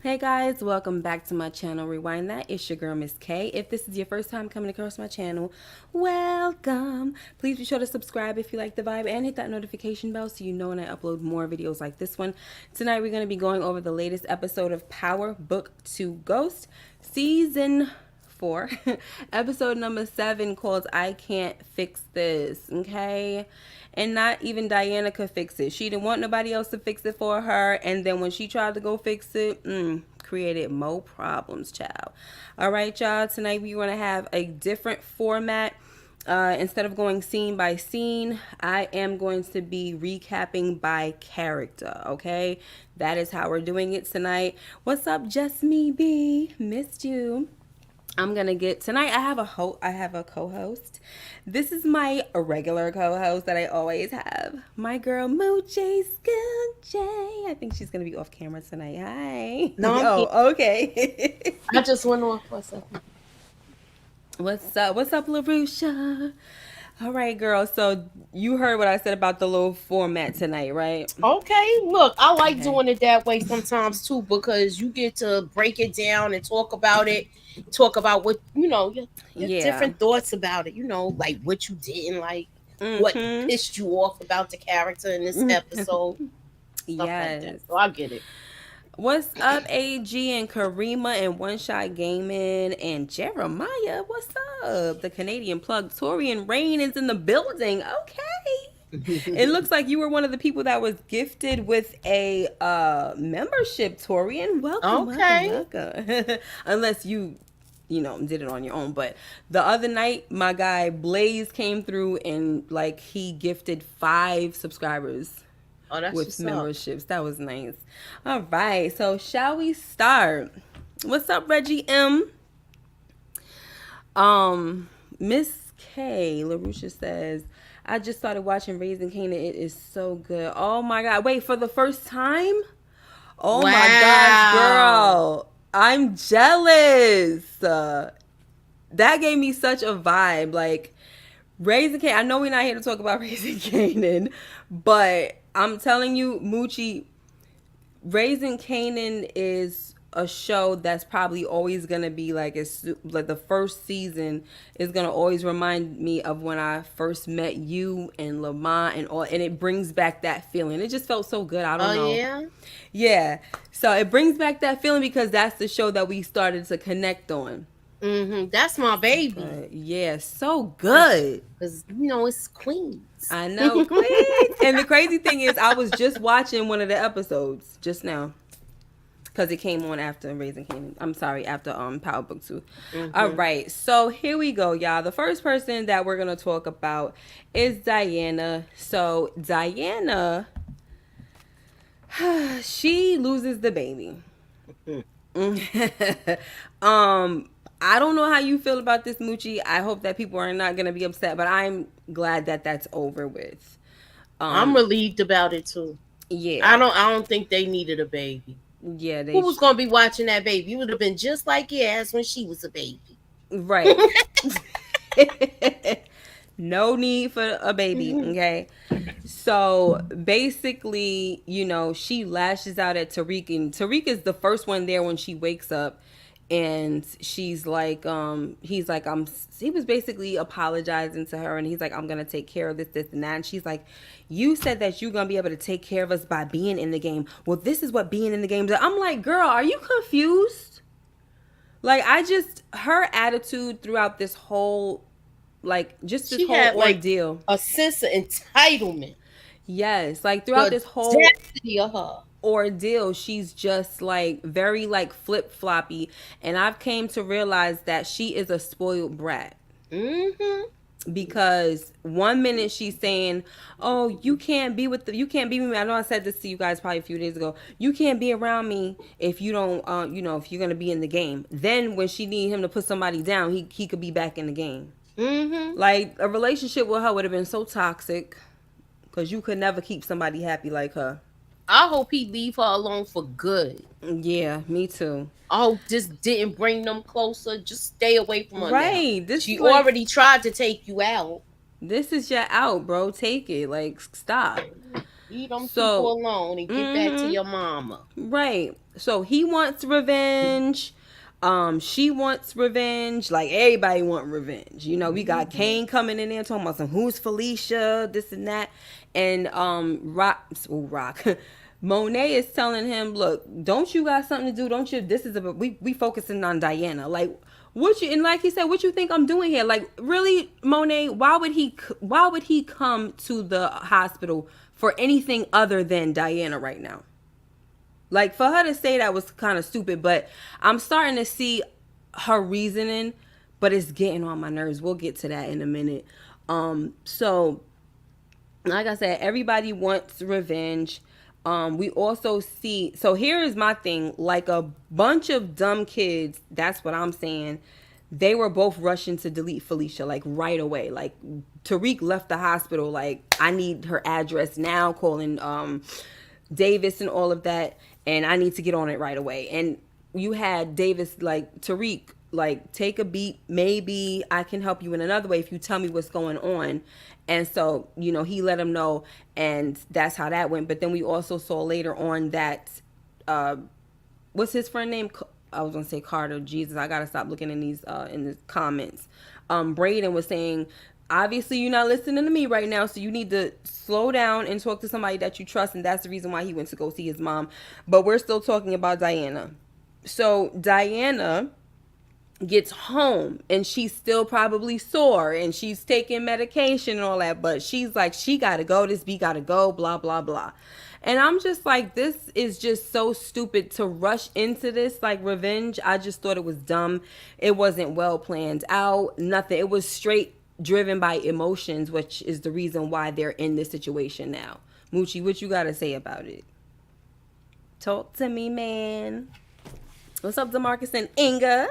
Hey guys, welcome back to my channel. Rewind that. It's your girl, Miss K. If this is your first time coming across my channel, welcome. Please be sure to subscribe if you like the vibe and hit that notification bell so you know when I upload more videos like this one. Tonight we're going to be going over the latest episode of Power Book 2 Ghost, Season 4, episode number 7, called I Can't Fix This, okay? And not even Diana could fix it. She didn't want nobody else to fix it for her. And then when she tried to go fix it, created more problems, child. All right, y'all. Tonight we're going to have a different format. Instead of going scene by scene, I am going to be recapping by character, okay? That is how we're doing it tonight. What's up, Just Me B? Missed you. I'm gonna get tonight. I have a co-host. This is my regular co-host that I always have. My girl Moochie Scoochie. I think she's gonna be off camera tonight. Hi. No, Oh, okay. I just went off for a second. What's up? What's up, LaRusha? All right, girl. So you heard what I said about the little format tonight, right? Okay, look, I like Okay. doing it that way sometimes too because you get to break it down and talk about it. Talk about what your Yeah. different thoughts about it. Like what you didn't like, what pissed you off about the character in this episode. Stuff like Yes. that. So I get it. What's up, AG and Karima and One Shot Gaming and Jeremiah? What's up? The Canadian plug, Torian Rain is in the building. Okay. It looks like you were one of the people that was gifted with a membership, Torian. Welcome, Okay. welcome. Unless you did it on your own. But the other night, my guy Blaze came through and like he gifted 5 subscribers. Oh, that's With what's memberships. That was nice. All right. So shall we start? What's up, Reggie M? Miss K, LaRusha says, I just started watching Raising Kane. It is so good. Oh my God. Wait, for the first time? Oh my gosh, girl. I'm jealous. That gave me such a vibe. Like, Raising Kane. I know we're not here to talk about Raising Kanan, but I'm telling you, Moochie, Raising Kanan is a show that's probably always gonna be like the first season is gonna always remind me of when I first met you and Lamont and all, and it brings back that feeling. It just felt so good. I don't know. Yeah. So it brings back that feeling because that's the show that we started to connect on. That's my baby. Yeah, so good. Because it's Queens. I know, Queens. And the crazy thing is, I was just watching one of the episodes just now because it came on after Raising Kanan. I'm sorry, after Power Book 2. All right, so here we go, y'all. The first person that we're gonna talk about is Diana. So Diana, she loses the baby. I don't know how you feel about this, Moochie. I hope that people are not going to be upset, but I'm glad that that's over with. I'm relieved about it too. Yeah. I don't think they needed a baby. Yeah. Who was going to be watching that baby? It would have been just like Yaz when she was a baby. Right. No need for a baby, okay? So basically, she lashes out at Tariq, and Tariq is the first one there when she wakes up. And she's like, he was basically apologizing to her, and he's like, I'm gonna take care of this, and that. And she's like, you said that you're gonna be able to take care of us by being in the game. Well, this is what being in the game is. I'm like, girl, are you confused? Like, her attitude throughout this whole, She had ordeal. A sense of entitlement. Yes, like throughout this whole audacity of her ordeal, she's just like very like flip-floppy, and I've came to realize that she is a spoiled brat. Because one minute she's saying, oh, you can't be with me. I know I said this to you guys probably a few days ago. You can't be around me if you don't if you're gonna be in the game. Then when she need him to put somebody down, he could be back in the game. Like, a relationship with her would have been so toxic because you could never keep somebody happy like her. I hope he leave her alone for good. Yeah, me too. I hope this didn't bring them closer. Just stay away from her. Right. Now. She already tried to take you out. This is your out, bro. Take it. Like, stop. Leave them So, people alone and get back to your mama. Right. So he wants revenge. She wants revenge. Like everybody want revenge. You know, we got Kane coming in there talking about some who's Felicia, this and that. And Rock. Monet is telling him, look, don't you got something to do? Don't you? This is we focusing on Diana. Like what you, and like he said, what you think I'm doing here? Like really, Monet, why would he come to the hospital for anything other than Diana right now? Like for her to say that was kind of stupid, but I'm starting to see her reasoning, but it's getting on my nerves. We'll get to that in a minute. So like I said, everybody wants revenge. We also see, so here is my thing, like a bunch of dumb kids, that's what I'm saying. They were both rushing to delete Felicia, like right away. Like Tariq left the hospital, like I need her address now, calling Davis and all of that, and I need to get on it right away. And you had Davis, like Tariq, like take a beat, maybe I can help you in another way if you tell me what's going on. And so, you know, he let him know, and that's how that went. But then we also saw later on that, what's his friend name? I was gonna say Carter. Jesus, I gotta stop looking in these in the comments. Braden was saying, obviously you're not listening to me right now, so you need to slow down and talk to somebody that you trust, and that's the reason why he went to go see his mom. But we're still talking about Diana. So Diana gets home and she's still probably sore and she's taking medication and all that, but she's like, she gotta go, this B gotta go, blah blah blah. And I'm just like, this is just so stupid to rush into this, like revenge. I just thought it was dumb. It wasn't well planned out, nothing. It was straight driven by emotions, which is the reason why they're in this situation now. Moochie, what you gotta say about it? Talk to me, man. What's up, DeMarcus and Inga?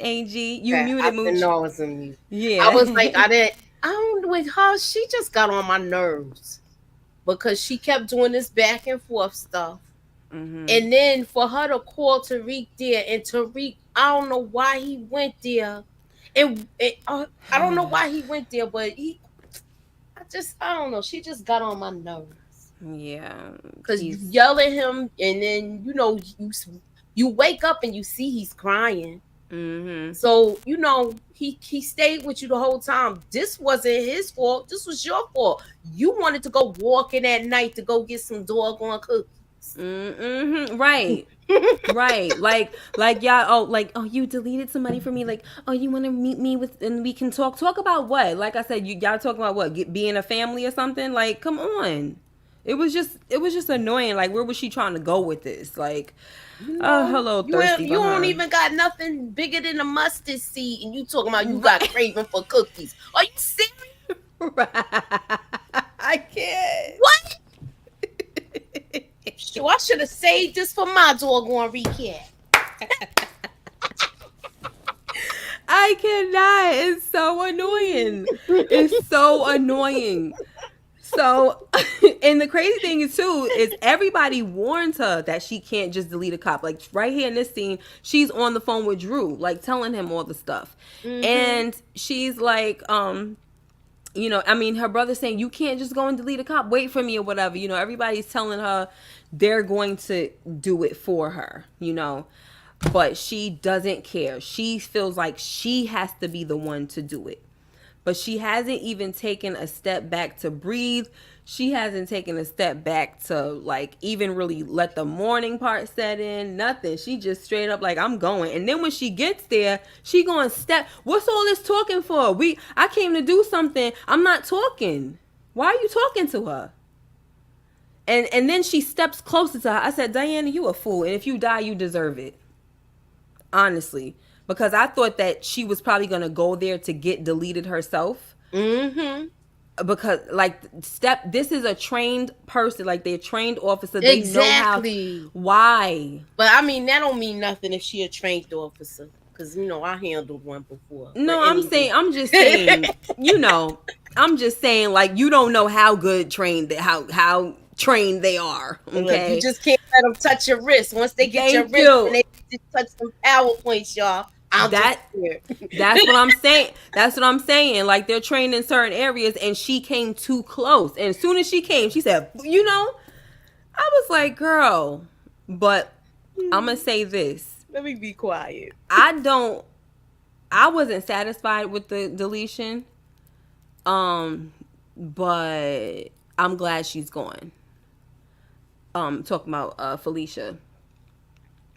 AG, you muted, Moochie. Yeah. I was like, I don't with her, she just got on my nerves because she kept doing this back and forth stuff. Mm-hmm. And then for her to call Tariq there, and Tariq, I don't know why he went there. And I don't know why he went there, but I don't know. She just got on my nerves. Yeah, because you yell at him, and then you wake up and you see he's crying. Mm-hmm. So he stayed with you the whole time. This wasn't his fault. This was your fault. You wanted to go walking at night to go get some doggone cookies. Mm-hmm. Right. Right. Like y'all. Oh, you deleted somebody for me. Like, oh, you want to meet me and we can talk about what? Like I said, y'all talking about what? Being a family or something? Like, come on. It was just annoying. Like, where was she trying to go with this? Like, hello, thirsty. You don't even got nothing bigger than a mustard seed, and you talking about you got craving for cookies. Are you serious? I can't. What? I should have saved this for my doggone recap. I cannot. It's so annoying. It's so annoying. So, and the crazy thing is too, is everybody warns her that she can't just delete a cop. Like right here in this scene, she's on the phone with Drew, like telling him all the stuff. Mm-hmm. And she's like, her brother's saying, you can't just go and delete a cop. Wait for me or whatever. Everybody's telling her they're going to do it for her, but she doesn't care. She feels like she has to be the one to do it. But she hasn't even taken a step back to breathe. She hasn't taken a step back to like even really let the mourning part set in. Nothing. She just straight up like, I'm going. And then when she gets there, she going step. What's all this talking for? I came to do something. I'm not talking. Why are you talking to her? And then she steps closer to her. I said, Diana, you a fool. And if you die, you deserve it. Honestly. Because I thought that she was probably going to go there to get deleted herself. Mm-hmm. Because, this is a trained person. Like, they're a trained officer. They know how. Why? But, I mean, that don't mean nothing if she a trained officer. Because, I handled one before. No, I'm just saying, I'm just saying, like, you don't know how good trained, how trained they are. Okay? Look, you just can't let them touch your wrist. Once they get your wrist, and they just touch some PowerPoints, y'all. That's what I'm saying. That's what I'm saying. Like, they're trained in certain areas, and she came too close. And as soon as she came, she said, I was like, girl. But I'm gonna say this. Let me be quiet. I wasn't satisfied with the deletion. But I'm glad she's gone. Talking about Felicia.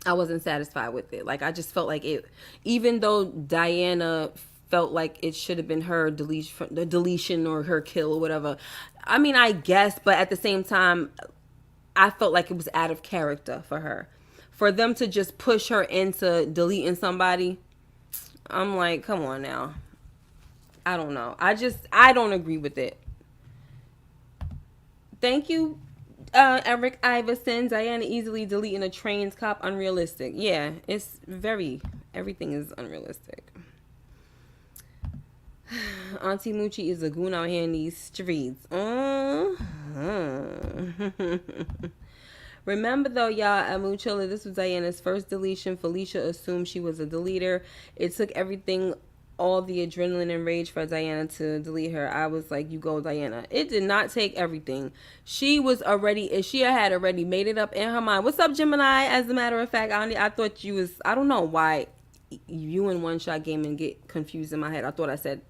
I wasn't satisfied with it. Like, I just felt like it, even though Diana felt like it should have been her deletion or her kill or whatever. I mean, I guess, but at the same time, I felt like it was out of character for her. For them to just push her into deleting somebody, I'm like, come on now. I don't know. I don't agree with it. Thank you, Eric Iverson. Diana easily deleting a trained cop, unrealistic. Yeah, everything is unrealistic. Auntie Moochie is a goon out here in these streets. Remember though, y'all, at Moochilla, this was Diana's first deletion. Felicia assumed she was a deleter. It took everything, all the adrenaline and rage for Diana to delete her. I was like, you go, Diana. It did not take everything. She had already made it up in her mind. What's up, Gemini? As a matter of fact, I thought you was, I don't know why you and One Shot Gaming get confused in my head. I thought I said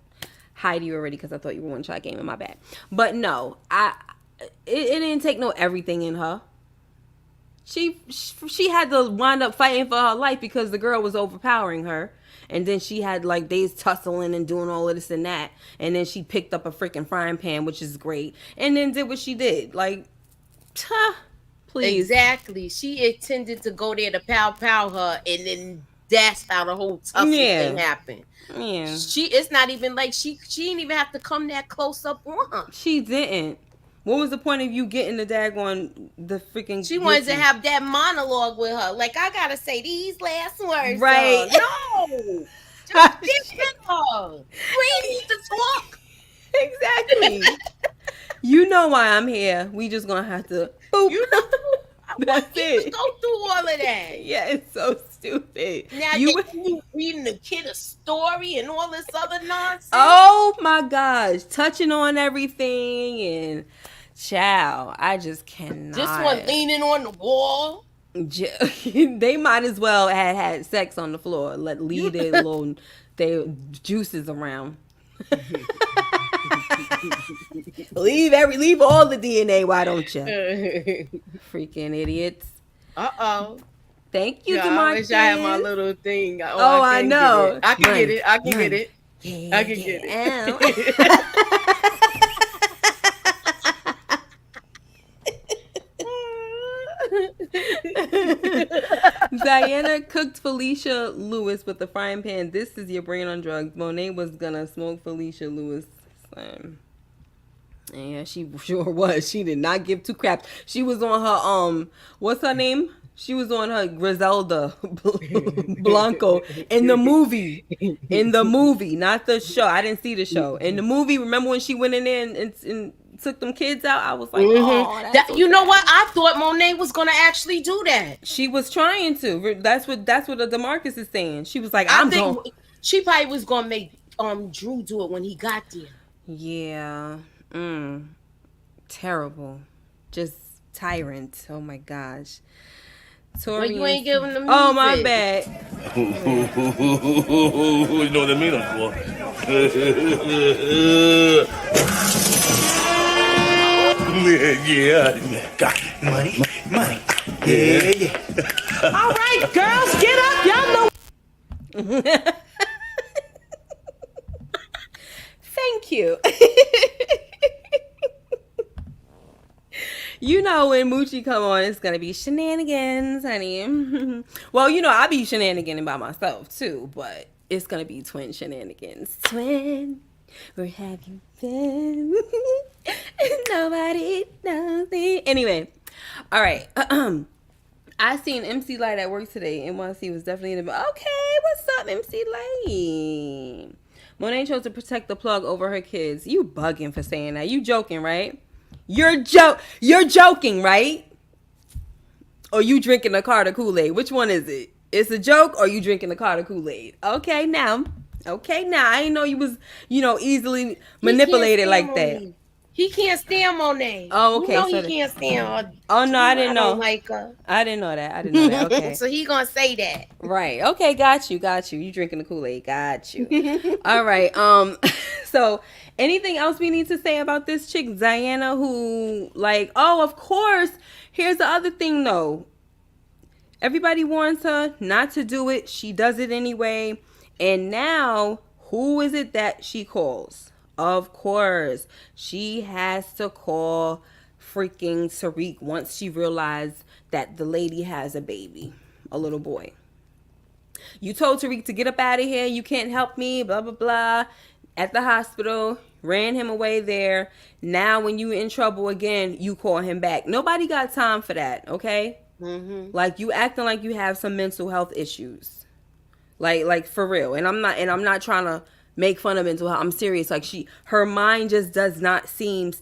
hi to you already because I thought you were One Shot Gaming, my bad. But no, it didn't take no everything in her. She had to wind up fighting for her life because the girl was overpowering her. And then she had, like, days tussling and doing all of this and that. And then she picked up a freaking frying pan, which is great. And then did what she did. Like, please. Exactly. She intended to go there to pow her, and then that's how the whole tussle thing happened. Yeah. It's not even like she didn't even have to come that close up on her. She didn't. What was the point of you getting the daggone the freaking? She wanted to have that monologue with her. Like, I gotta say these last words. Right? No, just get her. We need to talk. Exactly. You know why I'm here. We just gonna have to. Boop. You know, that's it. Go through all of that. Yeah, it's so stupid. Now you reading the kid a story and all this other nonsense. Oh my gosh, touching on everything and. Child, I just cannot. This one leaning on the wall. They might as well had sex on the floor. Leave their juices around. leave all the DNA. Why don't you? Freaking idiots. Thank you, I wish I had my little thing. I know. I can get it. I can get it. I can get it. Diana cooked Felicia Lewis with the frying pan. This is your brain on drugs. Monet was gonna smoke Felicia Lewis. Yeah, she sure was. She did not give two craps. She was on her what's her name? She was on her Griselda Blanco in the movie. In the movie, not the show. I didn't see the show. In the movie, remember when she went in there and took them kids out? I was like, you know what? I thought Monet was gonna actually do that. She was trying to. That's what DeMarcus is saying. She was like, she probably was gonna make Drew do it when he got there. Yeah. Terrible. Just tyrant. Oh my gosh. But you ain't giving them. Oh my bad. You know what I mean, boy. Yeah. Got money. Yeah. All right, girls, get up. Y'all know. Thank you. You know when Moochie come on, it's gonna be shenanigans, honey. Well, I be shenaniganing by myself too, but it's gonna be twin shenanigans. Twin, where have you been? Nobody knows me. Anyway, all right. I seen MC Light at work today, and NYC was definitely in the. Okay, what's up, MC Light? Monet chose to protect the plug over her kids. You bugging for saying that. You joking, right? You're joking, right? Or you drinking a Carter Kool-Aid? Which one is it? It's a joke, or you drinking the Carter Kool-Aid? Okay, now. I didn't know you was, easily manipulated like that. He can't stand Monet. Oh, okay. You know So he can't stand her. Oh no, I didn't know. I don't like her. I didn't know that. Okay. So he gonna say that. Right. Okay. Got you. You drinking the Kool-Aid? Got you. All right. So anything else we need to say about this chick, Diana? Who, like? Oh, of course. Here's the other thing, though. Everybody warns her not to do it. She does it anyway. And now, who is it that she calls? Of course, she has to call freaking Tariq once she realized that the lady has a baby, a little boy. You told Tariq to get up out of here. You can't help me, blah, blah, blah. At the hospital, ran him away there. Now when you in trouble again, you call him back. Nobody got time for that, okay? Like, you acting like you have some mental health issues. Like for real. And I'm not trying to make fun of mental health. I'm serious. Like, her mind just does not seem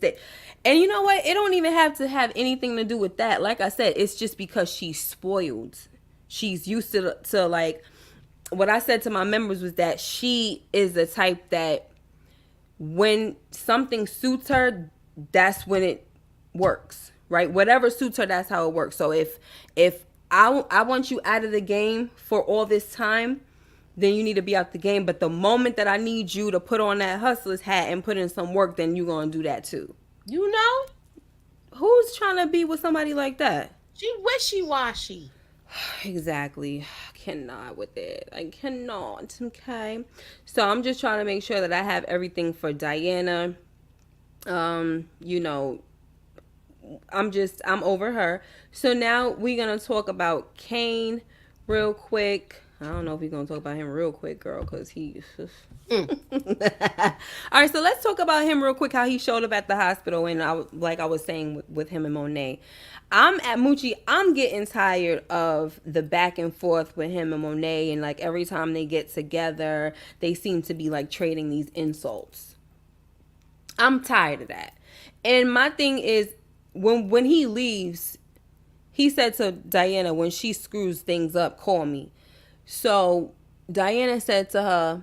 and you know what? It don't even have to have anything to do with that. Like I said, it's just because she's spoiled. She's used to like, what I said to my members was that she is the type that when something suits her, that's when it works, right? Whatever suits her, that's how it works. So if I want you out of the game for all this time, then you need to be out the game. But the moment that I need you to put on that hustler's hat and put in some work, then you're going to do that too. You know? Who's trying to be with somebody like that? She wishy-washy. Exactly. I cannot with it. I cannot. Okay. So I'm just trying to make sure that I have everything for Diana. I'm over her. So now we're going to talk about Kane real quick. I don't know if we're going to talk about him real quick, girl, because he... All right, so let's talk about him real quick, how he showed up at the hospital. And like I was saying with him and Monet. I'm getting tired of the back and forth with him and Monet. And like every time they get together, they seem to be like trading these insults. I'm tired of that. And my thing is, when he leaves, he said to Diana, when she screws things up, call me. So Diana said to her,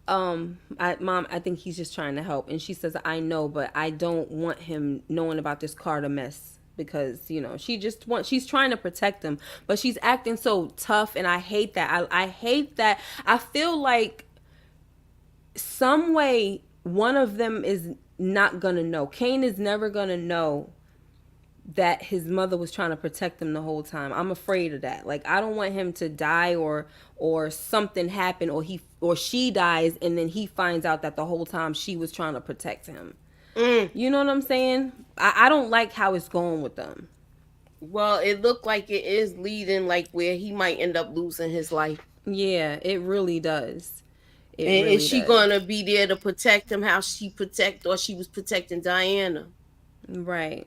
Mom, I think he's just trying to help. And she says, I know, but I don't want him knowing about this Carter mess, because, she's trying to protect him, but she's acting so tough. And I hate that. I hate that. I feel like some way one of them is not going to know. Kane is never going to know that his mother was trying to protect him the whole time. I'm afraid of that. Like, I don't want him to die or something happen, or she dies and then he finds out that the whole time she was trying to protect him. You know what I'm saying? I don't like how it's going with them. Well, it looked like it is leading like where he might end up losing his life. Yeah, it really does. Is she gonna be there to protect him how she was protecting Diana? Right.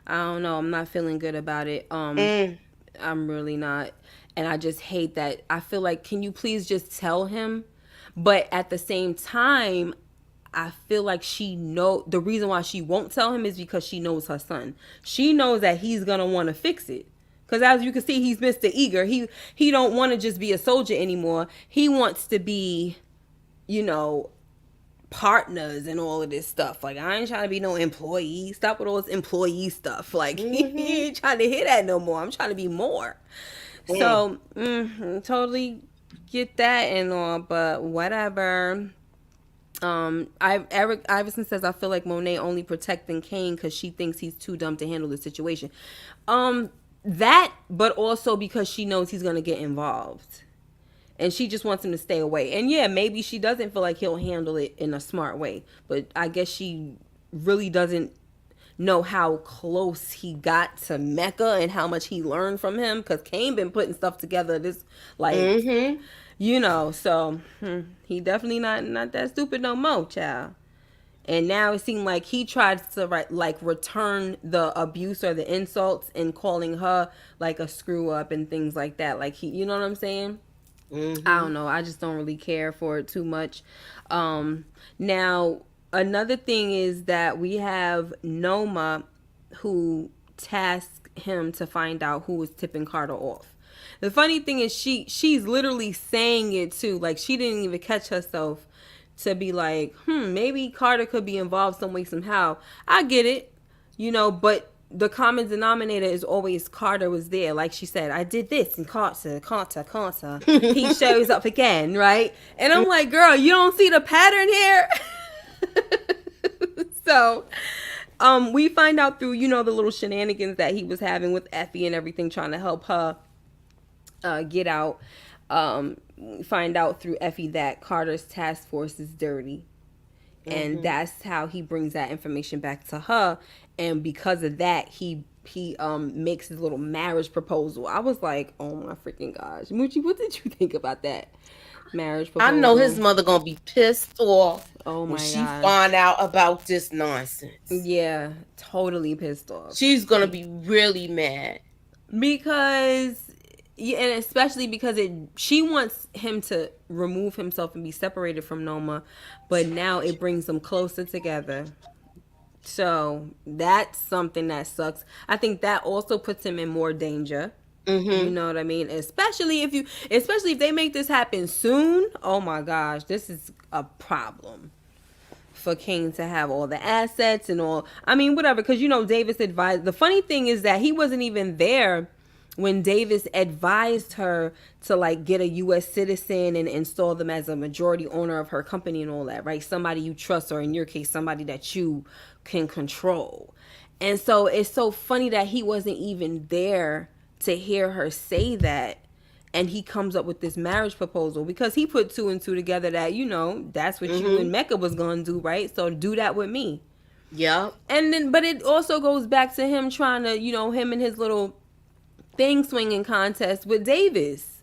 I don't know. I'm not feeling good about it. I'm really not. And I just hate that. I feel like, can you please just tell him? But at the same time, I feel like the reason why she won't tell him is because she knows her son. She knows that he's going to want to fix it. Because as you can see, he's Mr. Eager. He don't want to just be a soldier anymore. He wants to be, partners and all of this stuff. Like, I ain't trying to be no employee. Stop with all this employee stuff. Like, he ain't trying to hear that no more. I'm trying to be more. So totally get that and all, but whatever. Eric Iverson says, I feel like Monet only protecting Kane because she thinks he's too dumb to handle the situation. That, but also because she knows he's gonna get involved. And she just wants him to stay away. And yeah, maybe she doesn't feel like he'll handle it in a smart way. But I guess she really doesn't know how close he got to Mecca and how much he learned from him. Because Kane been putting stuff together this, so he definitely not that stupid no more, child. And now it seemed like he tried to return the abuse or the insults and calling her like a screw up and things like that. Like, you know what I'm saying? I don't know. I just don't really care for it too much. Now, another thing is that we have Noma, who tasked him to find out who was tipping Carter off. The funny thing is she's literally saying it too. Like she didn't even catch herself to be like, maybe Carter could be involved some way, somehow. I get it, but the common denominator is always Carter was there. Like she said, I did this and Carter. He shows up again, right? And I'm like, girl, you don't see the pattern here? So, we find out through, the little shenanigans that he was having with Effie and everything, trying to help her get out. Find out through Effie that Carter's task force is dirty. And that's how he brings that information back to her. And because of that, he makes his little marriage proposal. I was like, oh my freaking gosh. Moochie, what did you think about that marriage proposal? I know his mother gonna be pissed off when she find out about this nonsense. Yeah, totally pissed off. She's gonna be really mad. Because... Yeah, and especially because she wants him to remove himself and be separated from Noma, but now it brings them closer together. So that's something that sucks. I think that also puts him in more danger. You know what I mean? Especially if they make this happen soon. Oh my gosh, this is a problem for Kane to have all the assets and all. I mean, whatever, because Davis advised. The funny thing is that he wasn't even there when Davis advised her to get a U.S. citizen and install them as a majority owner of her company and all that, right? Somebody you trust, or in your case, somebody that you can control. And so it's so funny that he wasn't even there to hear her say that. And he comes up with this marriage proposal because he put 2 and 2 together that, that's what you and Mecca was going to do, right? So do that with me. Yeah. And then, but it also goes back to him trying to, him and his little thing swinging contest with Davis.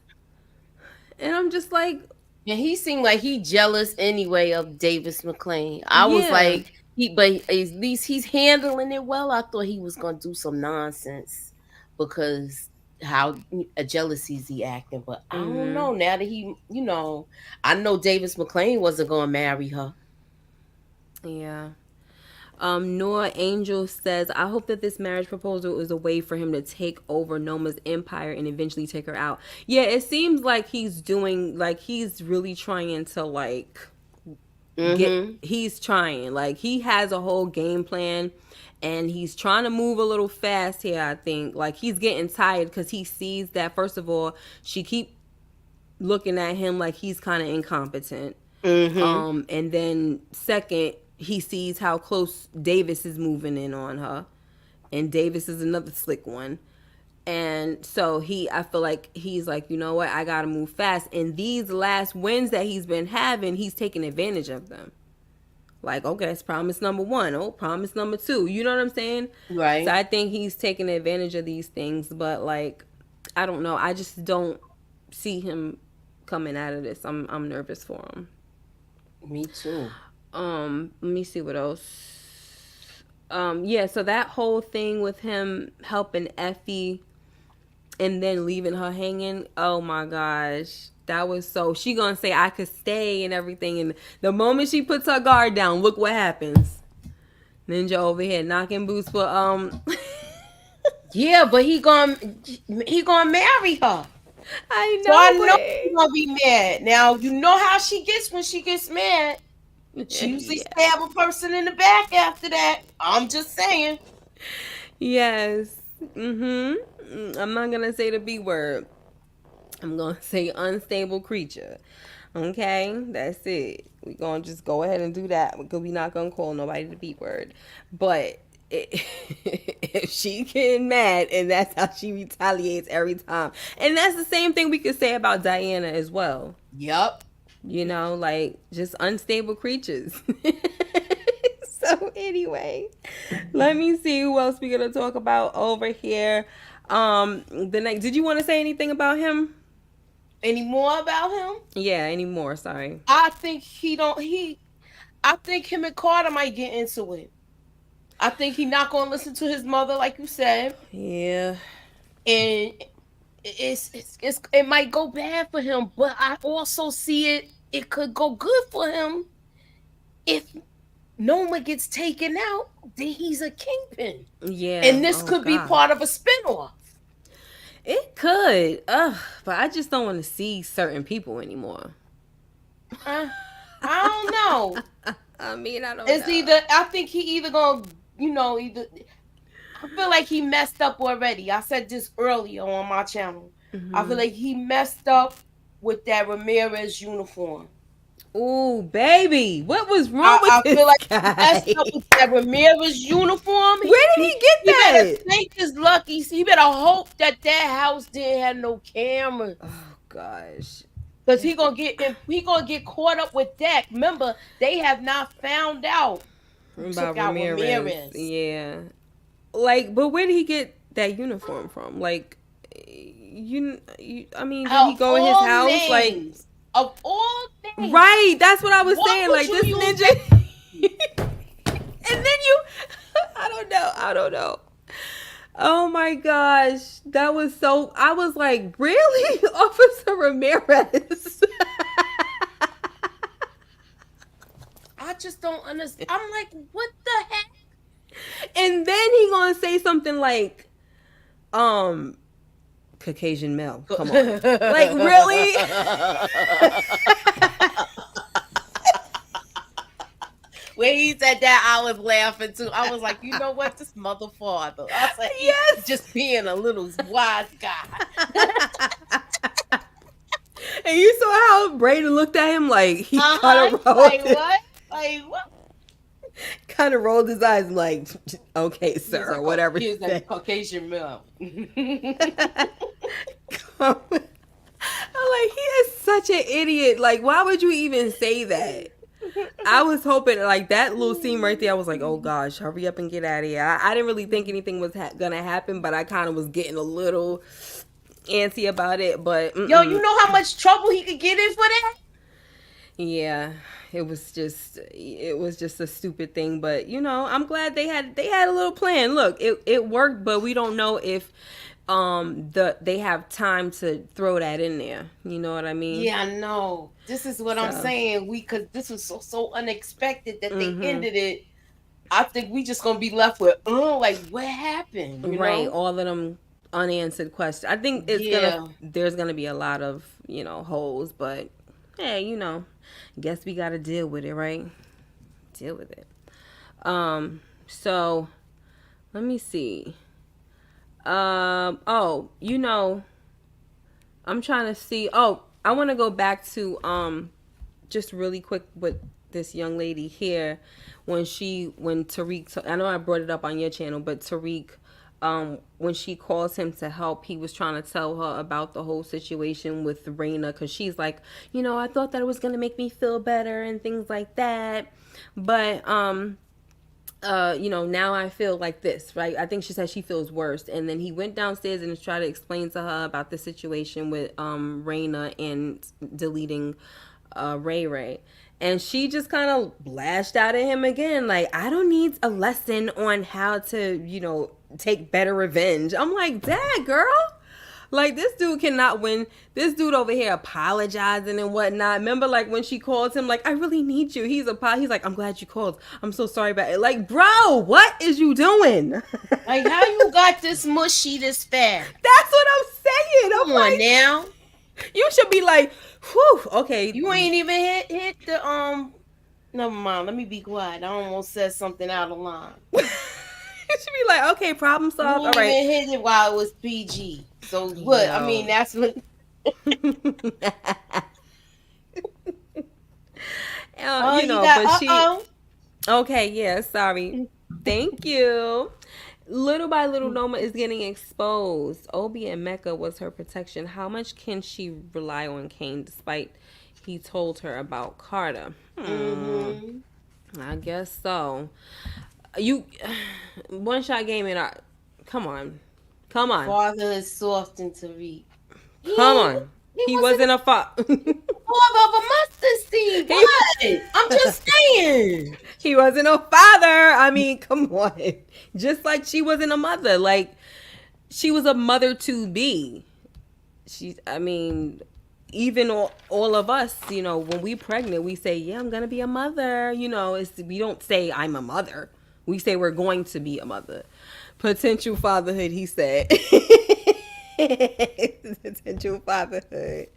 And I'm just like... And he seemed like he jealous anyway of Davis McClain. I was like, but at least he's handling it well. I thought he was going to do some nonsense because how jealousy's he acting. But I don't know. Now that he, I know Davis McClain wasn't going to marry her. Yeah. Noah Angel says, I hope that this marriage proposal is a way for him to take over Noma's empire and eventually take her out. Yeah, it seems like he's really trying to he's trying. He has a whole game plan and he's trying to move a little fast here, I think. He's getting tired because he sees that, first of all, she keep looking at him like he's kind of incompetent. And then second, he sees how close Davis is moving in on her. And Davis is another slick one. And so I feel like he's like, you know what? I got to move fast. And these last wins that he's been having, he's taking advantage of them. Okay, that's promise number 1. Oh, promise number 2. You know what I'm saying? Right. So I think he's taking advantage of these things. But I don't know. I just don't see him coming out of this. I'm nervous for him. Me too. Let me see what else. Yeah, so that whole thing with him helping Effie and then leaving her hanging, oh my gosh. That was she gonna say I could stay and everything, and the moment she puts her guard down, look what happens. Ninja over here knocking boots for Yeah, but he gonna marry her. I know. So I know he's gonna be mad. Now you know how she gets when she gets mad. She usually stab a person in the back after that. I'm just saying. Yes. I'm not gonna say the B word. I'm gonna say unstable creature. Okay, that's it. We're gonna just go ahead and do that because we're not gonna call nobody the B word. But if she getting mad, and that's how she retaliates every time. And that's the same thing we could say about Diana as well. Yep. Just unstable creatures. So anyway, let me see who else we're gonna talk about over here. Did you want to say anything about him? Any more about him? Yeah, any more, sorry. I think I think him and Carter might get into it. I think he's not gonna listen to his mother, like you said. Yeah. And it might go bad for him, but I also see it could go good for him if Noma gets taken out, then he's a kingpin. Yeah. And this could be God. part of a spinoff. It could. Ugh, but I just don't want to see certain people anymore. I don't know. I mean, I don't It's know. either, I think he either gonna, either, I feel like he messed up already. I said this earlier on my channel. I feel like he messed up with that Ramirez uniform. Ooh, baby. What was wrong with I this feel like guy? he messed up with that Ramirez uniform. Where did he get He that? better take his lucky. He better hope that house didn't have no cameras. Oh, gosh. Because he gonna get caught up with that. Remember, they have not found out who took out Ramirez. Yeah. Like, but where did he get that uniform from? Like, I mean, did he go in his house? Names, like, of all things. Right, that's what I was saying. Like, this use ninja. And then I don't know. Oh my gosh. That was so, I was like, really? Officer Ramirez? I just don't understand. I'm like, what the heck? And then he gonna say something like, Caucasian male. Come on. Like, really? When he said that, I was laughing too. I was like, you know what? This mother father. I was like, Yes. he's just being a little wise guy. And you saw how Brayden looked at him like he kind of rolled Like what? Like what? kind of rolled his eyes like, okay, sir, or whatever. He's a Caucasian male. I'm like, he is such an idiot. Like, why would you even say that? I was hoping, like, that little scene right there, I was like, oh gosh, hurry up and get out of here. I didn't really think anything was gonna happen, but I kind of was getting a little antsy about it. But Yo, you know how much trouble he could get in for that? yeah, it was just a stupid thing. But I'm glad they had a little plan. Look, it worked, but we don't know if they have time to throw that in there. You know what I mean? Yeah, I know. This is what I'm saying. Cause this was so unexpected that they ended it. I think we just gonna be left with, like, what happened? You Right, know? all of them unanswered questions. I think there's gonna be a lot of holes, but hey, guess we gotta deal with it, right? Deal with it. So let me see. I'm trying to see. Oh, I want to go back to just really quick with this young lady here when Tariq. I know I brought it up on your channel, but Tariq, when she calls him to help, he was trying to tell her about the whole situation with Raina, because she's like, I thought that it was gonna make me feel better and things like that, but now I feel like this, right? I think she said she feels worse. And then he went downstairs and tried to explain to her about the situation with Raina and deleting Ray Ray. And she just kind of lashed out at him again. Like, I don't need a lesson on how to, take better revenge. I'm like, dang, girl. Like, this dude cannot win. This dude over here apologizing and whatnot. Remember, like, when she calls him, like, I really need you. He's like, I'm glad you called. I'm so sorry about it. Like, bro, what is you doing? Like, how you got this mushy this fast? That's what I'm saying. Come on now. You should be like, whew, okay. You ain't even hit the, never mind. Let me be quiet. I almost said something out of line. You should be like, okay, problem solved. You All right. even hit it while it was PG. So what? I mean, that's what. Okay, yeah, sorry. Thank you. Little by little, Noma is getting exposed. Obi and Mecca was her protection. How much can she rely on Kane despite he told her about Carter? I guess so. One shot game and come on. Father is soft and Tariq. Come on. He wasn't a father. Father of a mustard seed. What? I'm just saying. He wasn't a father. I mean, come on. Just like she wasn't a mother. Like, she was a mother to be. even all of us, you know, when we pregnant, we say, yeah, I'm gonna be a mother. You know, we don't say I'm a mother. We say we're going to be a mother. Potential fatherhood, he said. Potential fatherhood.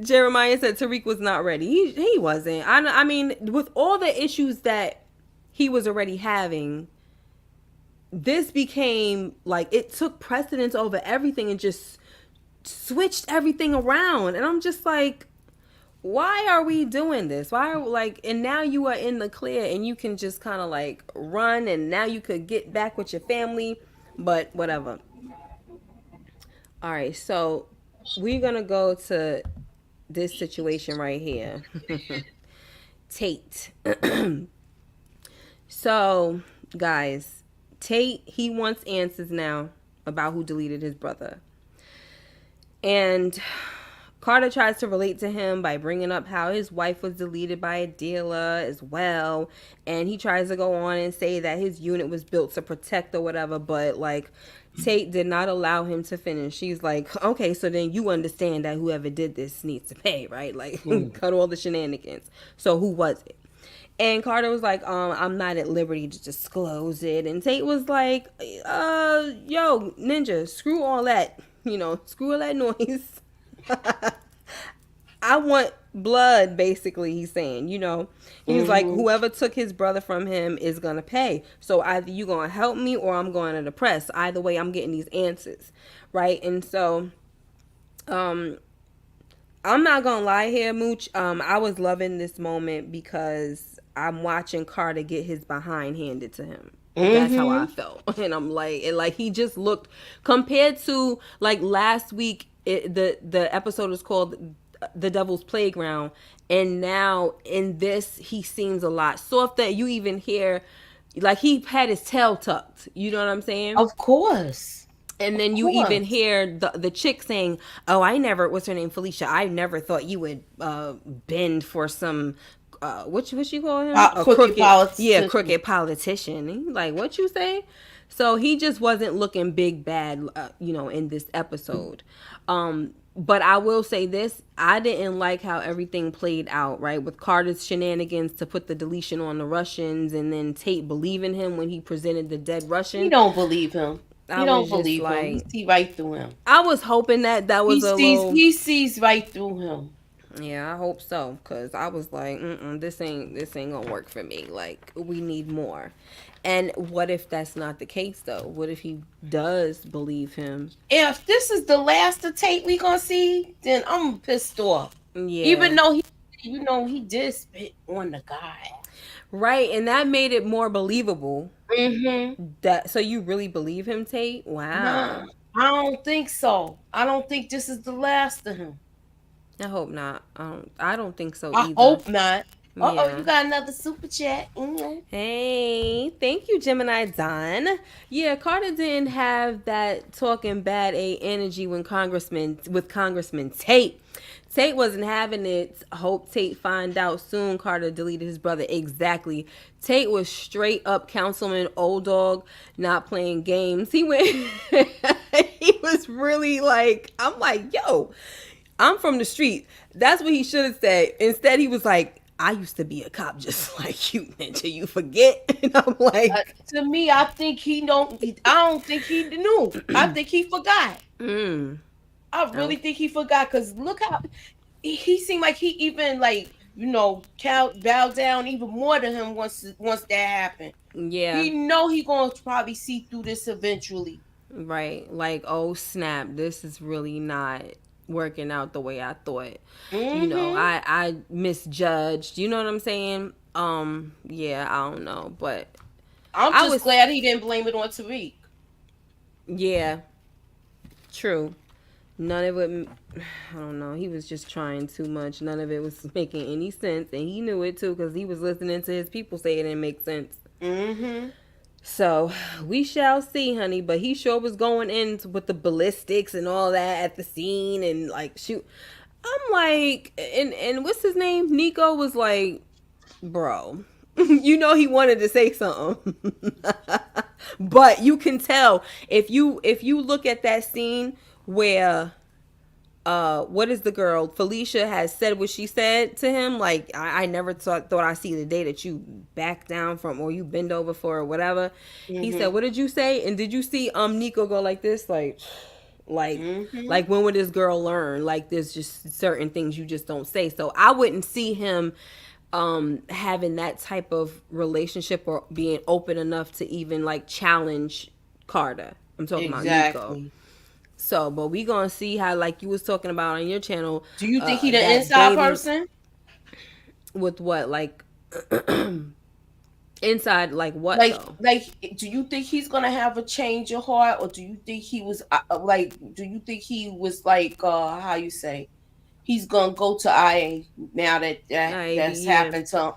Jeremiah said Tariq was not ready. He wasn't. I mean, with all the issues that he was already having, this became like it took precedence over everything and just switched everything around. And I'm just like, why are we doing this? Why are like, and now you are in the clear and you can just kind of like run and now you could get back with your family, but whatever. All right, so we're gonna go to this situation right here. Tate. So, guys, Tate, he wants answers now about who deleted his brother. And Carter tries to relate to him by bringing up how his wife was deleted by a dealer as well. And he tries to go on and say that his unit was built to protect or whatever. But, like, Tate did not allow him to finish. She's like, okay, so then you understand that whoever did this needs to pay, right? Like, cut all the shenanigans. So who was it? And Carter was like, I'm not at liberty to disclose it. And Tate was like, yo, Ninja, screw all that. You know, screw all that noise. I want blood, basically, he's saying, you know. He's like, whoever took his brother from him is going to pay. So either you going to help me or I'm going to the press. Either way, I'm getting these answers, right? And so, I'm not going to lie here, Mooch. I was loving this moment because I'm watching Carter get his behind handed to him. That's how I felt. And I'm like, he just looked, compared to like last week, the episode was called The Devil's Playground. And now in this, he seems a lot softer. You even hear, like, he had his tail tucked. You know what I'm saying? Of course. And then you even hear the chick saying, oh, what's her name, Felicia? I never thought you would bend for some, what you call him? Crooked politician. Yeah, crooked politician. And he's like, what you say? So he just wasn't looking big bad, you know, in this episode. But I will say this, I didn't like how everything played out, right? With Carter's shenanigans to put the deletion on the Russians and then Tate believing him when he presented the dead Russian. You don't believe him. You don't believe him. You see right through him. I was hoping that was he sees right through him. Yeah, I hope so, because I was like, this ain't gonna work for me. Like, we need more. And what if that's not the case, though? What if he does believe him? If this is the last of Tate we gonna see, then I'm pissed off. Yeah. Even though he did spit on the guy. Right, and that made it more believable. Mm-hmm. So you really believe him, Tate? Wow. No, I don't think so. I don't think this is the last of him. I hope not. I don't think so either. I hope not. Yeah. You got another super chat. Mm-hmm. Hey, thank you, Gemini Don. Yeah, Carter didn't have that talking bad A energy with Congressman Tate. Tate wasn't having it. Hope Tate find out soon Carter deleted his brother. Exactly. Tate was straight up Councilman Old Dog, not playing games. He went, he was really like, I'm like, yo, I'm from the street. That's what he should have said. Instead, he was like, I used to be a cop just like you, Ninja. You forget? And I'm like, to me, I think I don't think he knew. I think he forgot. I really think he forgot, because look how he seemed like he even like, you know, bow down even more to him once that happened. Yeah. He know he gonna probably see through this eventually. Right. Like, oh snap, this is really not working out the way I thought. You know, I misjudged. You know what I'm saying? Yeah, I don't know, but I was glad he didn't blame it on Tariq. Yeah, true. None of it, I don't know. He was just trying too much. None of it was making any sense, and he knew it too, because he was listening to his people say it didn't make sense. So we shall see, honey. But he sure was going in with the ballistics and all that at the scene, and like, shoot. I'm like, and what's his name? Nico was like, bro, you know, he wanted to say something, but you can tell if you look at that scene where what is the girl? Felicia has said what she said to him. Like, I never thought I see the day that you back down from or you bend over for or whatever. He said, what did you say? And did you see Nico go like this? Like when would this girl learn? Like, there's just certain things you just don't say. So I wouldn't see him having that type of relationship or being open enough to even like challenge Carter. I'm talking about Nico. So, but we gonna see how, like you was talking about on your channel. Do you think he the inside person? With what, like inside, like what? Like, do you think he's gonna have a change of heart, or do you think he was do you think he was like how you say? He's gonna go to IA now that's happened to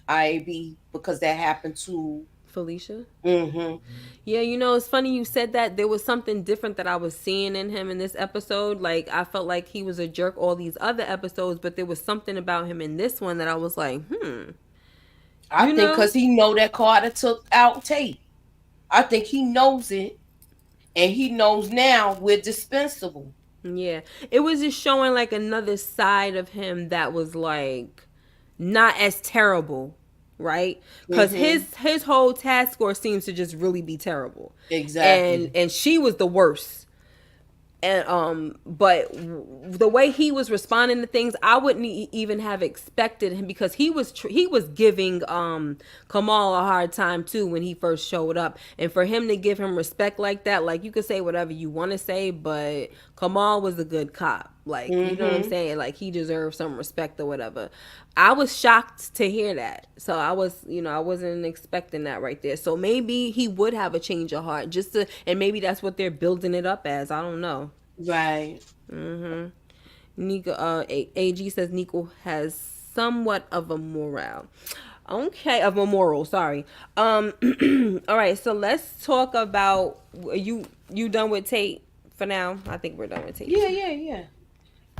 IAB because that happened to Felicia. Yeah, you know, it's funny you said that. There was something different that I was seeing in him in this episode. Like, I felt like he was a jerk all these other episodes, but there was something about him in this one that I was like, I think because he know that Carter took out Tate. I think he knows it, and he knows now we're dispensable. Yeah, it was just showing like another side of him that was like not as terrible, right? Because his whole task force seems to just really be terrible. Exactly. And she was the worst. And but the way he was responding to things, I wouldn't even have expected him, because he was giving Kamal a hard time too when he first showed up, and for him to give him respect like that, like, you could say whatever you want to say, but Kamal was a good cop, like, you know what I'm saying, like, he deserved some respect or whatever. I was shocked to hear that, so I wasn't expecting that right there. So maybe he would have a change of heart, and maybe that's what they're building it up as. I don't know. Right. Nico, AG says Nico has somewhat of a moral. Okay, of a moral. Sorry. All right. So let's talk about you done with Tate for now. I think we're done with Tate. Yeah.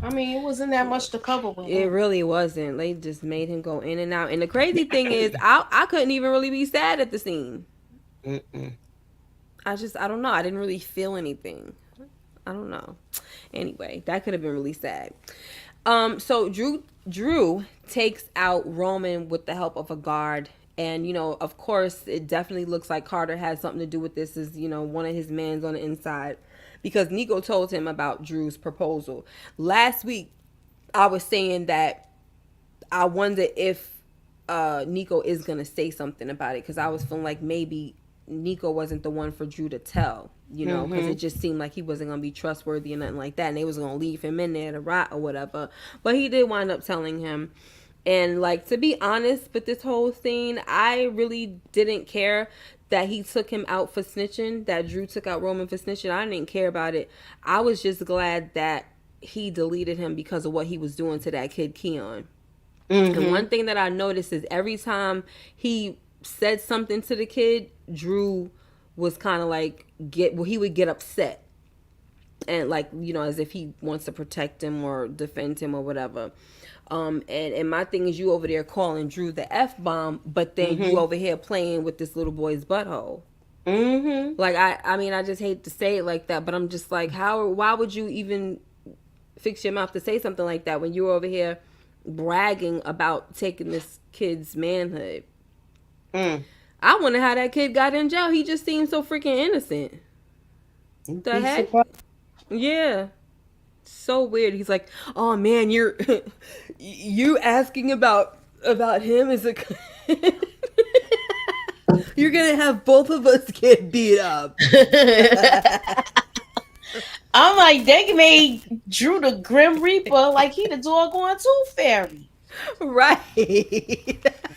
I mean, it wasn't that much to cover with him. It really wasn't. They just made him go in and out. And the crazy thing is, I couldn't even really be sad at the scene. I don't know. I didn't really feel anything. I don't know. Anyway, that could have been really sad. So Drew takes out Roman with the help of a guard. And, you know, of course, it definitely looks like Carter had something to do with this, is, you know, one of his mans on the inside, because Nico told him about Drew's proposal. Last week, I was saying that I wonder if Nico is going to say something about it, because I was feeling like maybe Nico wasn't the one for Drew to tell, you know, because it just seemed like he wasn't going to be trustworthy or nothing like that, and they was going to leave him in there to rot or whatever. But he did wind up telling him. And, like, to be honest with this whole scene, I really didn't care that he took him out for snitching, that Drew took out Roman for snitching. I didn't care about it. I was just glad that he deleted him because of what he was doing to that kid, Keon. And one thing that I noticed is every time he said something to the kid, Drew was kind of like, he would get upset. And, like, you know, as if he wants to protect him or defend him or whatever. And my thing is, you over there calling Drew the F-bomb, but then you over here playing with this little boy's butthole. Like, I mean, I just hate to say it like that, but I'm just like, why would you even fix your mouth to say something like that when you're over here bragging about taking this kid's manhood? I wonder how that kid got in jail. He just seems so freaking innocent. The heck? Yeah. So weird. He's like, oh man, you asking about him is you're gonna have both of us get beat up. I'm like, they made Drew the Grim Reaper, like he the doggone Tooth Fairy. Right.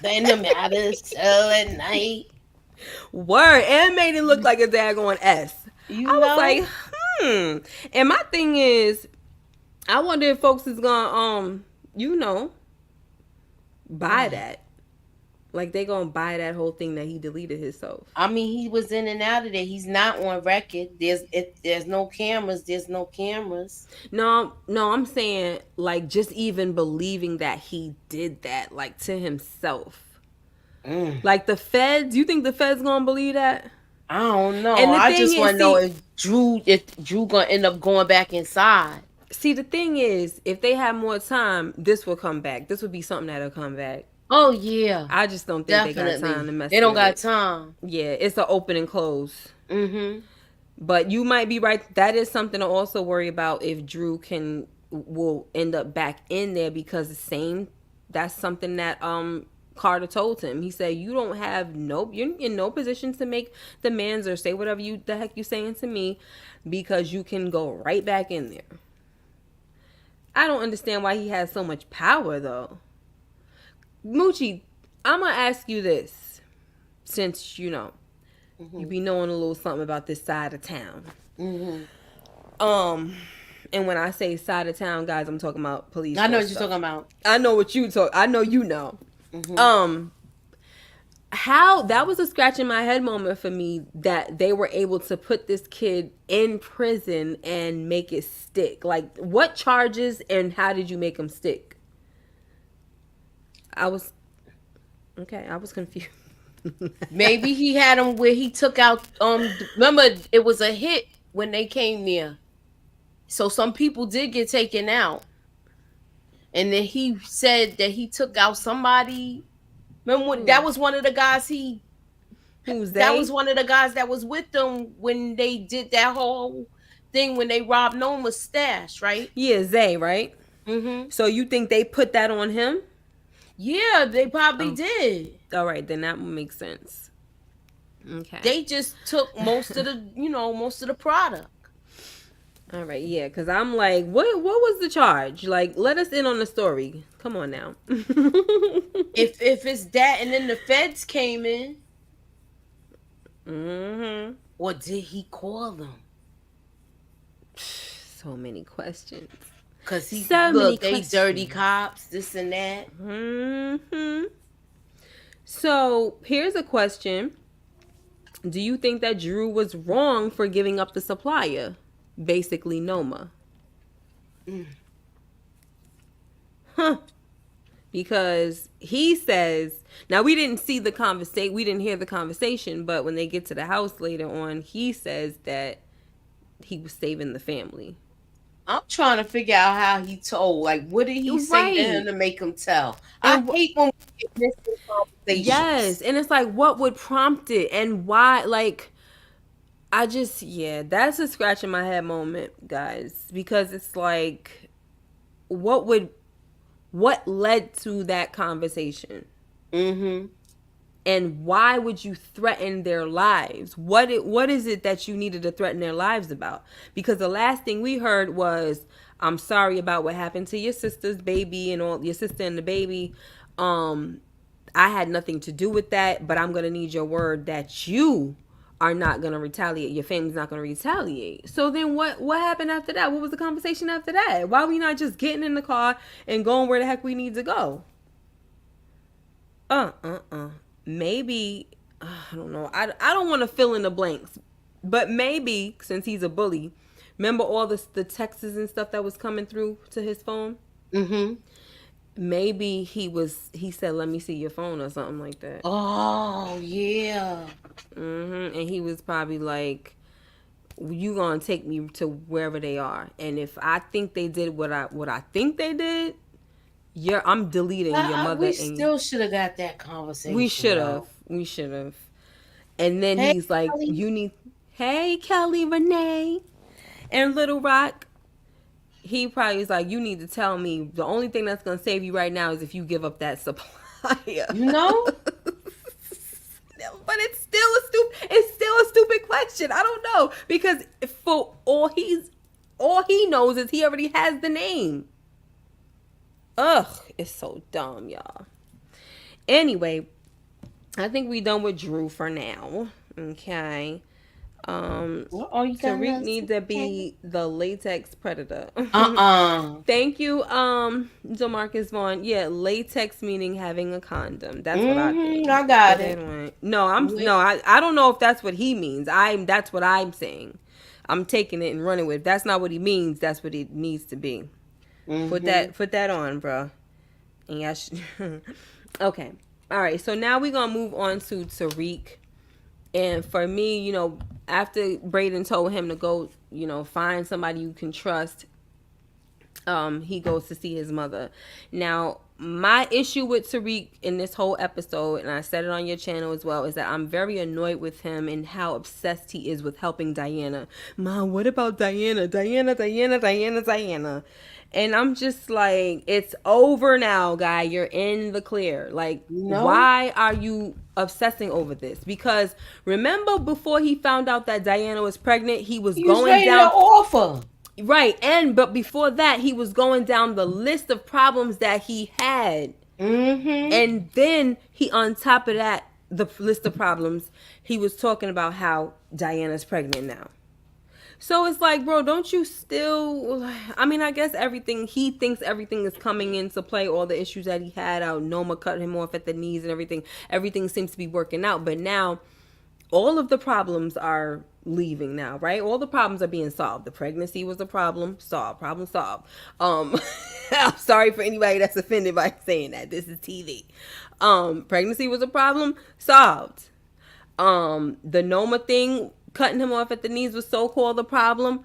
Then him out of the cell at night. Word. And made it look like a daggone S. I was like, And my thing is, I wonder if folks is gonna buy that. Like, they gonna buy that whole thing that he deleted himself. I mean, he was in and out of there. He's not on record. There's no cameras. There's no cameras. No, I'm saying, like, just even believing that he did that, like, to himself. Like, the feds, you think the feds gonna believe that? I don't know. I just want to know if Drew gonna end up going back inside. See, the thing is, if they have more time, this will come back. This would be something that'll come back. Oh yeah, I just don't think they definitely. got time to mess They don't with got it. time. Yeah, it's an open and close. Mm-hmm. But you might be right. That is something to also worry about if Drew will end up back in there, because that's something that Carter told him. He said, you don't have you're in no position to make demands or say whatever the heck you saying to me, because you can go right back in there. I don't understand why he has so much power though. Moochie, I'm gonna ask you this, since you be knowing a little something about this side of town. And when I say side of town, guys, I'm talking about police. I know what you're talking about. I know what you talk. I know you know. How that was a scratch in my head moment for me, that they were able to put this kid in prison and make it stick. Like, what charges and how did you make him stick? I was confused. Maybe he had him where he took out. Remember, it was a hit when they came there, so some people did get taken out, and then he said that he took out somebody. Remember when, that was one of the guys that was one of the guys that was with them when they did that whole thing when they robbed Noma's stash, right? Yeah, Zay, right? So you think they put that on him? Yeah, they probably did. All right, then that would make sense. Okay. They just took most of the product. All right, yeah, because I'm like, what was the charge? Like, let us in on the story. Come on now. if it's that, and then the feds came in. Or did he call them? So many questions. Because they dirty cops, this and that. So here's a question. Do you think that Drew was wrong for giving up the supplier? Basically, Noma. Because he says, now we didn't see the conversation, we didn't hear the conversation, but when they get to the house later on, he says that he was saving the family. I'm trying to figure out how he told. Like, what did he say to him to make him tell? I hate when we get missing conversations. Yes, and it's like, what would prompt it and why? Like, that's a scratch in my head moment, guys, because it's like, what led to that conversation? And why would you threaten their lives? What is it that you needed to threaten their lives about? Because the last thing we heard was, I'm sorry about what happened to your sister's baby and all, your sister and the baby. I had nothing to do with that, but I'm going to need your word that you are not going to retaliate. Your family's not going to retaliate. So then what happened after that? What was the conversation after that? Why are we not just getting in the car and going where the heck we need to go? Maybe, I don't know. I don't want to fill in the blanks, but maybe since he's a bully, remember all the texts and stuff that was coming through to his phone? Maybe he said, let me see your phone or something like that. Oh, yeah. And he was probably like, you gonna take me to wherever they are. And if I think they did what I think they did, I'm deleting your mother. We still should have got that conversation. We should have. And then he's like, Kelly. Hey, Kelly, Renee, and Little Rock. He probably was like, you need to tell me the only thing that's going to save you right now is if you give up that supplier. You know? But it's still a stupid question. I don't know. Because for all he knows is he already has the name. Ugh, it's so dumb, y'all. Anyway, I think we done with Drew for now. Okay. Tariq needs to be the latex predator. Thank you, Demarcus Vaughn. Yeah, latex meaning having a condom. That's what I think. I got it. I don't know if that's what he means. That's what I'm saying. I'm taking it and running with it. If that's not what he means, that's what it needs to be. Put that on, bro. And okay. All right. So now we're gonna move on to Tariq. And for me, after Braden told him to go, find somebody you can trust, he goes to see his mother. Now, my issue with Tariq in this whole episode, and I said it on your channel as well, is that I'm very annoyed with him and how obsessed he is with helping Diana. Mom, what about Diana? Diana. And I'm just like, it's over now, guy. You're in the clear. Like, why are you obsessing over this? Because remember, before he found out that Diana was pregnant, he was going ready down to offer. Right, but before that, he was going down the list of problems that he had. And then on top of that, the list of problems, he was talking about how Diana's pregnant now. So it's like, bro, don't you still, I mean, I guess he thinks everything is coming into play, all the issues that he had out, Noma cut him off at the knees and everything seems to be working out. But now, all of the problems are leaving now, right? All the problems are being solved. The pregnancy was a problem solved. I'm sorry for anybody that's offended by saying that. This is TV. Pregnancy was a problem solved. The Noma thing, cutting him off at the knees, was so-called a problem.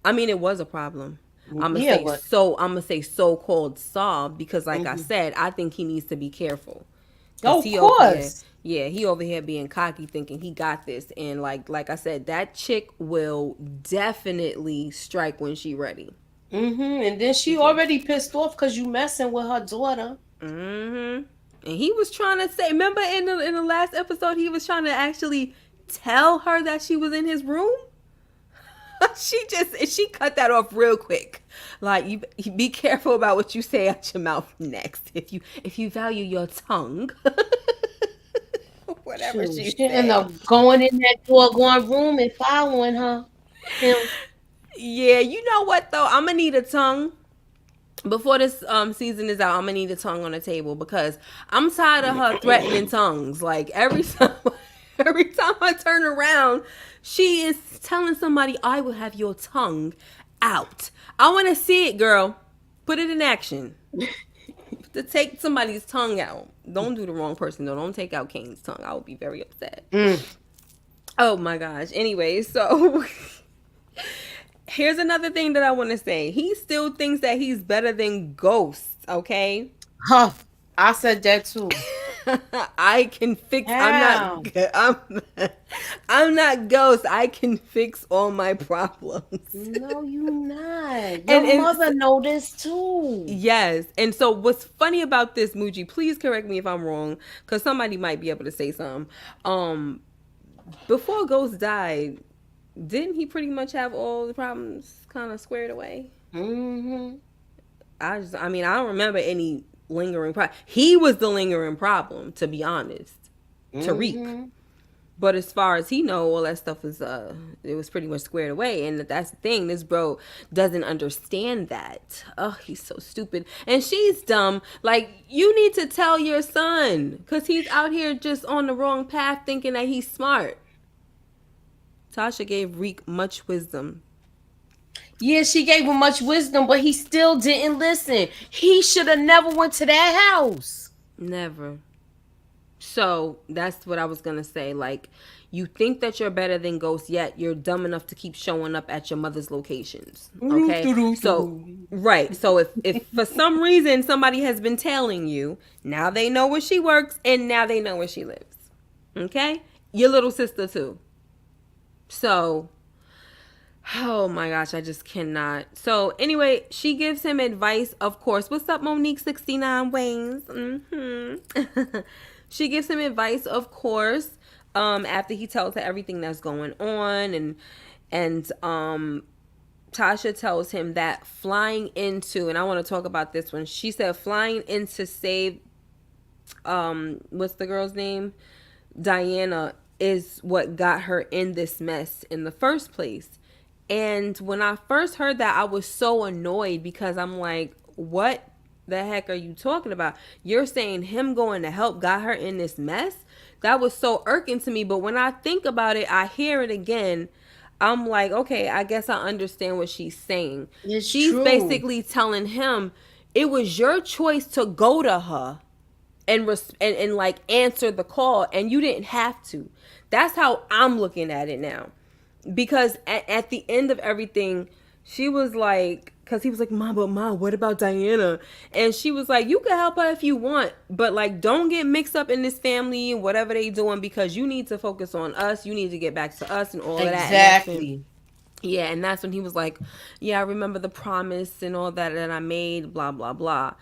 I mean, it was a problem. I'm gonna say so-called solved because, like I said, I think he needs to be careful. Of course. He over here being cocky, thinking he got this, and like I said, that chick will definitely strike when she ready. And then she already pissed off because you messing with her daughter. And he was trying to say, remember in the last episode, he was trying to actually tell her that she was in his room. She cut that off real quick. Like, you be careful about what you say out your mouth next. If you value your tongue. Whatever she said. End up going in that doggone room and following her. Yeah, you know what though? I'm gonna need a tongue before this season is out. I'm gonna need a tongue on the table because I'm tired of her threatening tongues. Like every time I turn around, she is telling somebody, "I will have your tongue out." I want to see it, girl. Put it in action. To take somebody's tongue out. Don't do the wrong person though. Don't take out Kane's tongue. I would be very upset. Oh my gosh. Anyway, so here's another thing that I want to say. He still thinks that he's better than ghosts, okay? I said that too. I can fix. I'm not ghost. I can fix all my problems. No, you not. Your mother know this too. Yes. And so what's funny about this, Muji, please correct me if I'm wrong, because somebody might be able to say something. Before Ghost died, didn't he pretty much have all the problems kind of squared away? I don't remember any lingering problem. He was the lingering problem, to be honest. Tariq. But as far as he know, all that stuff was it was pretty much squared away. And that's the thing, this bro doesn't understand that. Oh, he's so stupid. And she's dumb. Like, you need to tell your son, because he's out here just on the wrong path thinking that he's smart. Tasha gave Reek much wisdom. Yeah, she gave him much wisdom, but he still didn't listen. He should have never went to that house. Never. So that's what I was going to say. Like, you think that you're better than ghosts, yet you're dumb enough to keep showing up at your mother's locations. Okay? So, right. So if for some reason somebody has been telling you, now they know where she works and now they know where she lives. Okay? Your little sister too. So, oh my gosh, I just cannot. So anyway, she gives him advice, of course. What's up, Monique 69 Waynes? She gives him advice, of course, after he tells her everything that's going on. And Tasha tells him that flying into, and I want to talk about this one. She said flying in to save, what's the girl's name? Diana, is what got her in this mess in the first place. And when I first heard that, I was so annoyed because I'm like, what the heck are you talking about? You're saying him going to help got her in this mess? That was so irking to me. But when I think about it, I hear it again. I'm like, okay, I guess I understand what she's saying. She's true. Basically telling him it was your choice to go to her and like answer the call, and you didn't have to. That's how I'm looking at it now. Because at the end of everything, she was like, because he was like, Mom, but Mom, what about Diana? And she was like, you can help her if you want, but like, don't get mixed up in this family and whatever they doing, because you need to focus on us. You need to get back to us and all of that. Exactly. Yeah, and that's when he was like, yeah, I remember the promise and all that I made, blah, blah, blah.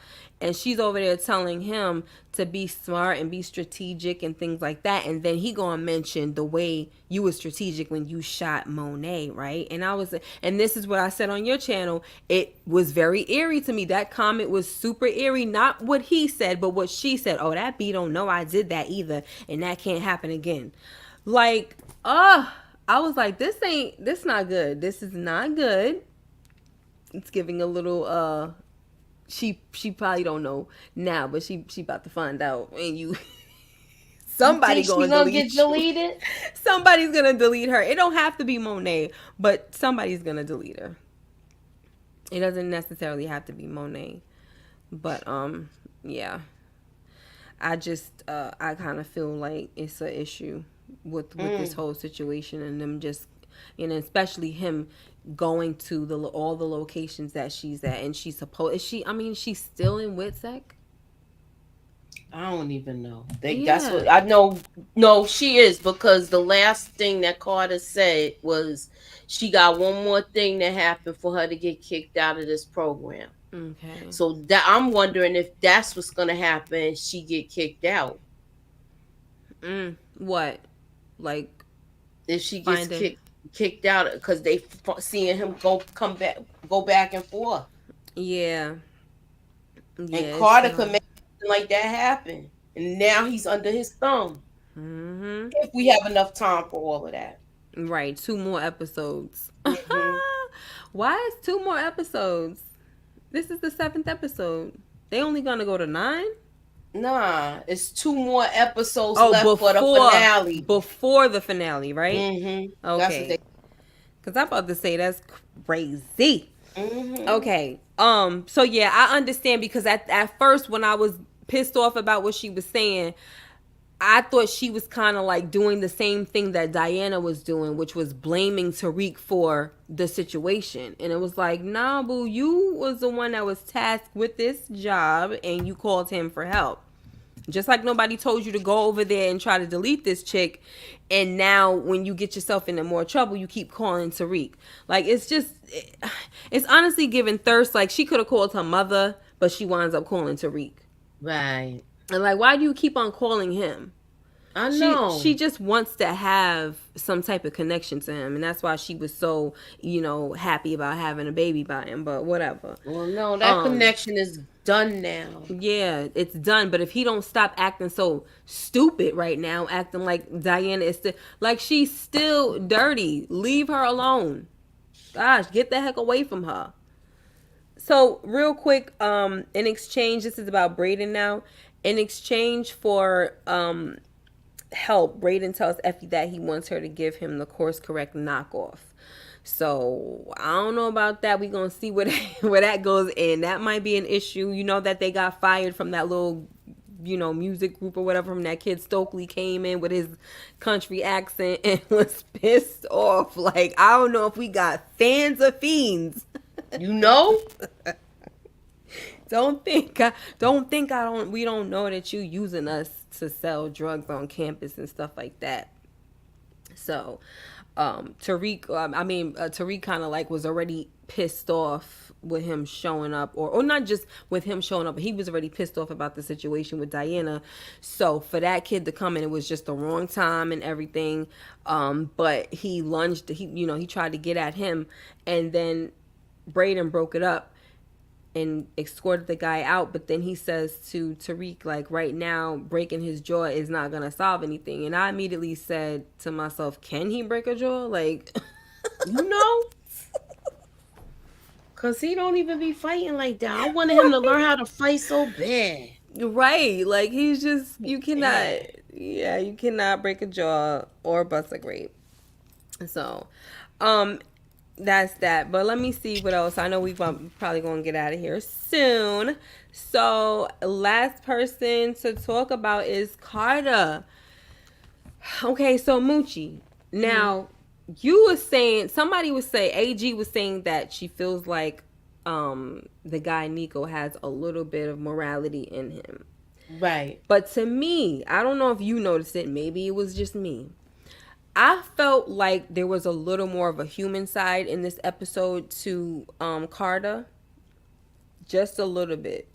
And she's over there telling him to be smart and be strategic and things like that. And then he gonna mention the way you were strategic when you shot Monet, right? And this is what I said on your channel. It was very eerie to me. That comment was super eerie. Not what he said, but what she said. Oh, that B don't know I did that either. And that can't happen again. Like, I was like, this not good. This is not good. It's giving a little she probably don't know now, but she about to find out. And you somebody gonna get deleted. Somebody's gonna delete her. It don't have to be Monet, but somebody's gonna delete her. It doesn't necessarily have to be Monet. But yeah. I just I kind of feel like it's an issue with this whole situation, and them just, you know, especially him going to all the locations that she's at, and she's she's still in Witsec. I don't even know. That's what I know. No, she is, because the last thing that Carter said was she got one more thing that happened for her to get kicked out of this program. Okay. So that I'm wondering if that's what's gonna happen. She get kicked out. What? Like, if she gets kicked out because they seeing him go back and forth. Yeah. And Carter could make something like that happen, and now he's under his thumb. Mm-hmm. If we have enough time for all of that. Right. 2 more episodes. Mm-hmm. Why is 2 more episodes? This is the 7th episode. They only gonna go to 9? Nah, it's 2 more episodes left for the finale. Before the finale, right? Mm-hmm. Okay. Because I'm about to say that's crazy. Mm-hmm. Okay. So yeah, I understand, because at first when I was pissed off about what she was saying, I thought she was kind of like doing the same thing that Diana was doing, which was blaming Tariq for the situation. And it was like, nah, boo, you was the one that was tasked with this job, and you called him for help. Just like nobody told you to go over there and try to delete this chick. And now when you get yourself into more trouble, you keep calling Tariq. Like, it's honestly giving thirst. Like, she could have called her mother, but she winds up calling Tariq. Right. And like, why do you keep on calling him? I know. She just wants to have some type of connection to him. And that's why she was so, happy about having a baby by him. But whatever. Well, no, that connection is done now. Yeah, it's done. But if he don't stop acting so stupid right now, acting like Diana is still, like, she's still dirty. Leave her alone. Gosh, get the heck away from her. So real quick, in exchange, this is about Brayden now. In exchange for help, Brayden tells Effie that he wants her to give him the course correct knockoff. So I don't know about that. We're gonna see where that goes in. That might be an issue. You know that they got fired from that little, music group or whatever, from that kid Stokely came in with his country accent and was pissed off. Like, I don't know if we got fans or fiends. Don't think we don't know that you using us to sell drugs on campus and stuff like that. So, Tariq kind of like was already pissed off with him showing up, or not just with him showing up, but he was already pissed off about the situation with Diana. So for that kid to come in, it was just the wrong time and everything. But he lunged, he tried to get at him, and then Brayden broke it up and escorted the guy out. But then he says to Tariq, like, right now breaking his jaw is not gonna solve anything. And I immediately said to myself, can he break a jaw? Like, because he don't even be fighting like that. I wanted him to learn how to fight so bad. Right, like, he's just, you cannot break a jaw or bust a grape. So that's that. But let me see what else. I know we're probably going to get out of here soon. So last person to talk about is Carter. Okay, so Moochie. Now, you were saying, somebody was saying, AG was saying that she feels like the guy Nico has a little bit of morality in him. Right. But to me, I don't know if you noticed it, maybe it was just me. I felt like there was a little more of a human side in this episode to Carter. Just a little bit.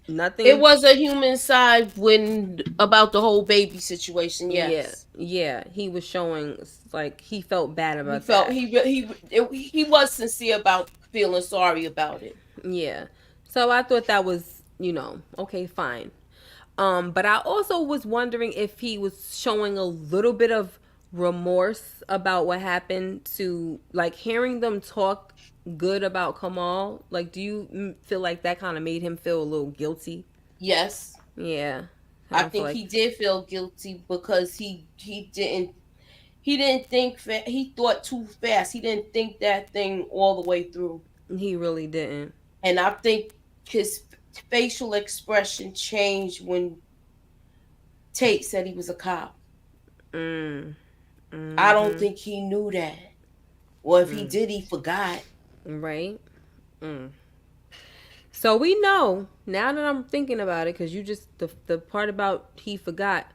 Nothing. It was a human side when about the whole baby situation. Yes. Yeah. He was showing like he felt bad about He felt that. he was sincere about feeling sorry about it. Yeah. So I thought that was, okay, fine. But I also was wondering if he was showing a little bit of remorse about what happened to, like, hearing them talk good about Kamal. Like, do you feel like that kind of made him feel a little guilty? Yes. Yeah. I think he did feel guilty because he didn't think he thought too fast. He didn't think that thing all the way through. He really didn't. And I think his facial expression changed when Tate said he was a cop. I don't think he knew that. Or if he did, he forgot. Right. So we know, now that I'm thinking about it, because you just, the part about he forgot,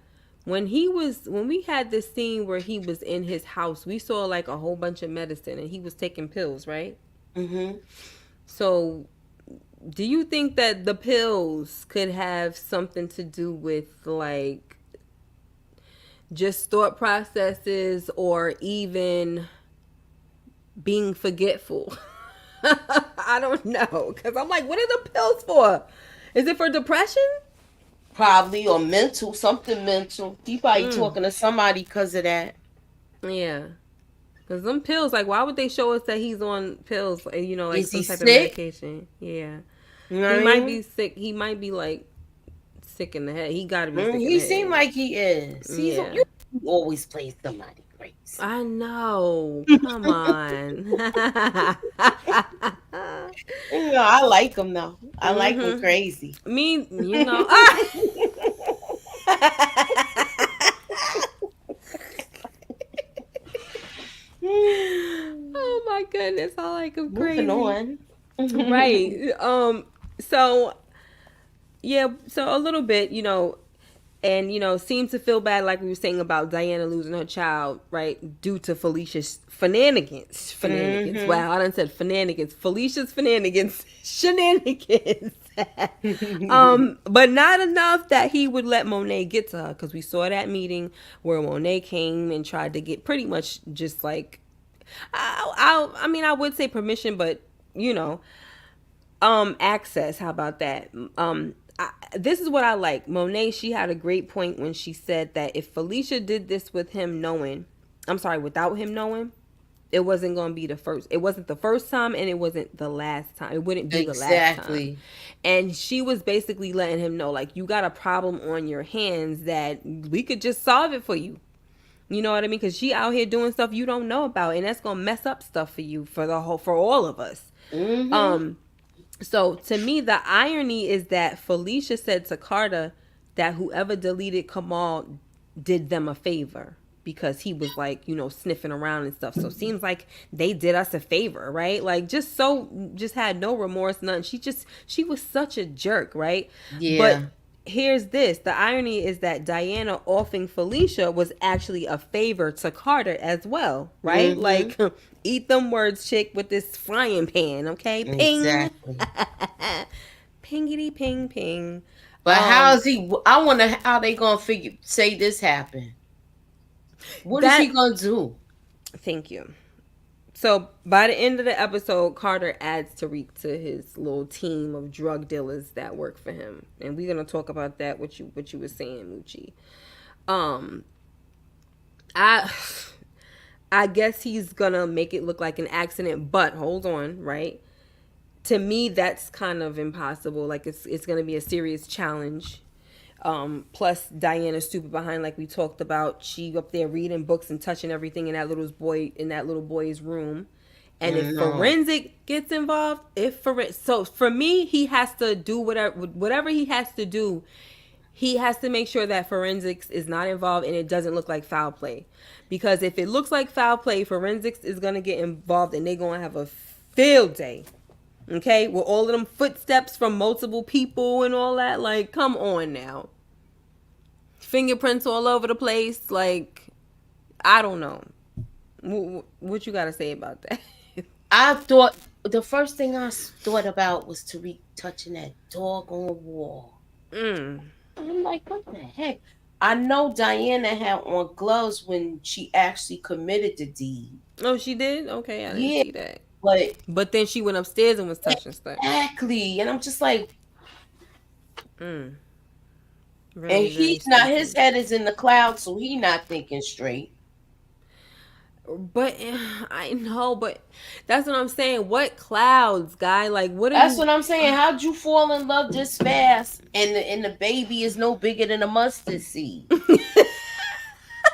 when we had this scene where he was in his house, we saw like a whole bunch of medicine and he was taking pills, right? Mm-hmm. So do you think that the pills could have something to do with like just thought processes or even being forgetful? I don't know, because I'm like, what are the pills for? Is it for depression? Probably, or mental, something mental. He probably talking to somebody because of that. Yeah. Because them pills, like, why would they show us that he's on pills, like Is some he type sick? of medication? Yeah. You know He what I might mean? be sick. He might be, like, sick in the head. He got to be sick in the He head. seemed like he is. Yeah. You always play somebody crazy. I know. Come on. I like him though. I like him crazy. Me, Oh my goodness, I like him crazy. Moving on. Right. So yeah, so a little bit, and seems to feel bad, like we were saying about Diana losing her child, right, due to Felicia's shenanigans. Wow, I done said shenanigans. Felicia's shenanigans. But not enough that he would let Monet get to her, because we saw that meeting where Monet came and tried to get pretty much just like, I would say permission, but access. How about that? This is what I like. Monet, she had a great point when she said that if Felicia did this without him knowing, it wasn't going to be the first. It wasn't the first time, and it wasn't the last time. It wouldn't be the last time. And she was basically letting him know, like, you got a problem on your hands that we could just solve it for you. You know what I mean? Because she out here doing stuff you don't know about, and that's going to mess up stuff for you, for all of us. So to me, the irony is that Felicia said to Carter that whoever deleted Kamal did them a favor, because he was like, sniffing around and stuff. So it seems like they did us a favor, right? Like, just had no remorse, nothing. She was such a jerk, right? Yeah. But here's this. The irony is that Diana offing Felicia was actually a favor to Carter as well, right? Like, eat them words, chick, with this frying pan, okay? Ping. Exactly. Pingity ping ping. But how is he? I wonder how they gonna say this happened. What is he gonna do? Thank you. So by the end of the episode, Carter adds Tariq to his little team of drug dealers that work for him, and we're gonna talk about that. What you were saying, Moochie. I guess he's gonna make it look like an accident, but hold on, right? To me, that's kind of impossible. Like, it's gonna be a serious challenge. Plus Diana's stupid behind, like we talked about. She up there reading books and touching everything in that little boy's room. And if forensic gets involved, so for me, he has to do whatever he has to do. He has to make sure that forensics is not involved and it doesn't look like foul play. Because if it looks like foul play, forensics is going to get involved and they're going to have a field day. Okay, with all of them footsteps from multiple people and all that. Like, come on now. Fingerprints all over the place. Like, I don't know. What you got to say about that? I thought the first thing I thought about was Tariq touching that doggone wall. I'm like, what the heck? I know Diana had on gloves when she actually committed the deed. Oh, she did? Okay, I didn't see that. But then she went upstairs and was touching stuff. Exactly. And I'm just like, Really, and he's not, his head is in the clouds, so he not thinking straight. But I know, but that's what I'm saying. What clouds, guy? Like, what? That's what I'm saying. How'd you fall in love this fast? And the baby is no bigger than a mustard seed.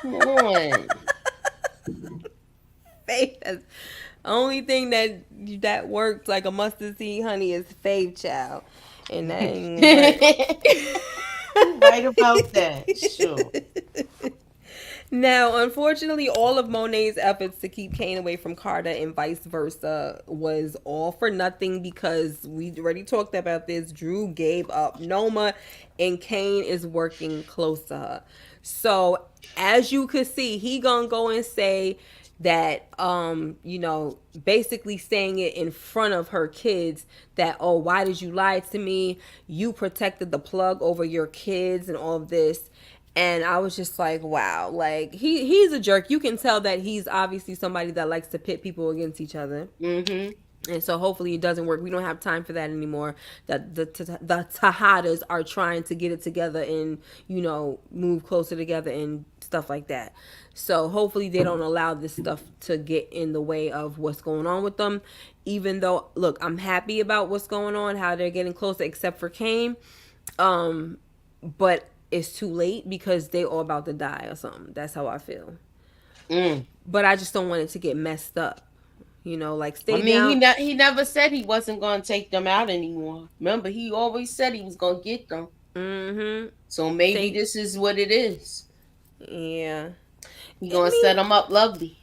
Come on. Faith. Only thing that works like a mustard seed, honey, is Faith, child. And that ain't right about that. Sure. Now, unfortunately, all of Monet's efforts to keep Kane away from Carter and vice versa was all for nothing because we already talked about this. Drew gave up Noma and Kane is working close to her. So, as you could see, he gonna go and say that, basically saying it in front of her kids that, oh, why did you lie to me? You protected the plug over your kids and all of this. And I was just like, wow, like he's a jerk. You can tell that he's obviously somebody that likes to pit people against each other. Mm-hmm. And so hopefully it doesn't work. We don't have time for that anymore. That the Tejadas are trying to get it together and, move closer together and stuff like that. So hopefully they don't allow this stuff to get in the way of what's going on with them. Even though, look, I'm happy about what's going on, how they're getting closer, except for Kane. But it's too late because they all about to die or something. That's how I feel. But I just don't want it to get messed up. Stay down. He never said he wasn't going to take them out anymore. Remember, he always said he was going to get them. Mm-hmm. So maybe this is what it is. Yeah. He's going to set them up lovely.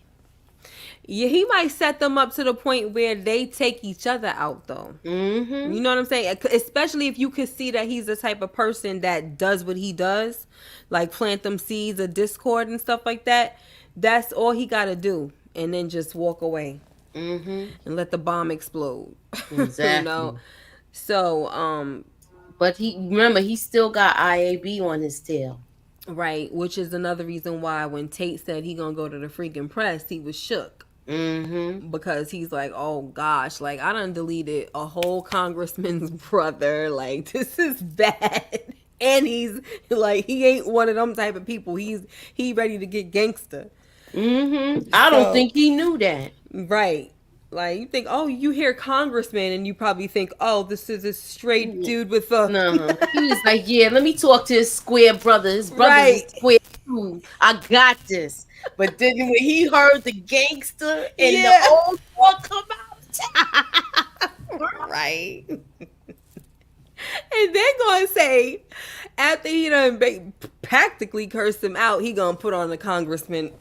Yeah, he might set them up to the point where they take each other out, though. Mm-hmm. You know what I'm saying? Especially if you could see that he's the type of person that does what he does, like plant them seeds of discord and stuff like that. That's all he got to do, and then just walk away and let the bomb explode. Exactly. So, but he still got IAB on his tail. Right, which is another reason why when Tate said he gonna go to the freaking press, he was shook. Because he's like, oh gosh, like I done deleted a whole congressman's brother. Like this is bad. And he's like, he ain't one of them type of people. He ready to get gangster. I don't think he knew that. Right. Like you think, oh, you hear congressman, and you probably think, oh, this is a straight dude with a. No, he was like, yeah, let me talk to his square brother. His brother's square too. I got this. But then when he heard the gangster and the old boy come out, right. And they're gonna say, after he done practically cursed him out, he gonna put on the congressman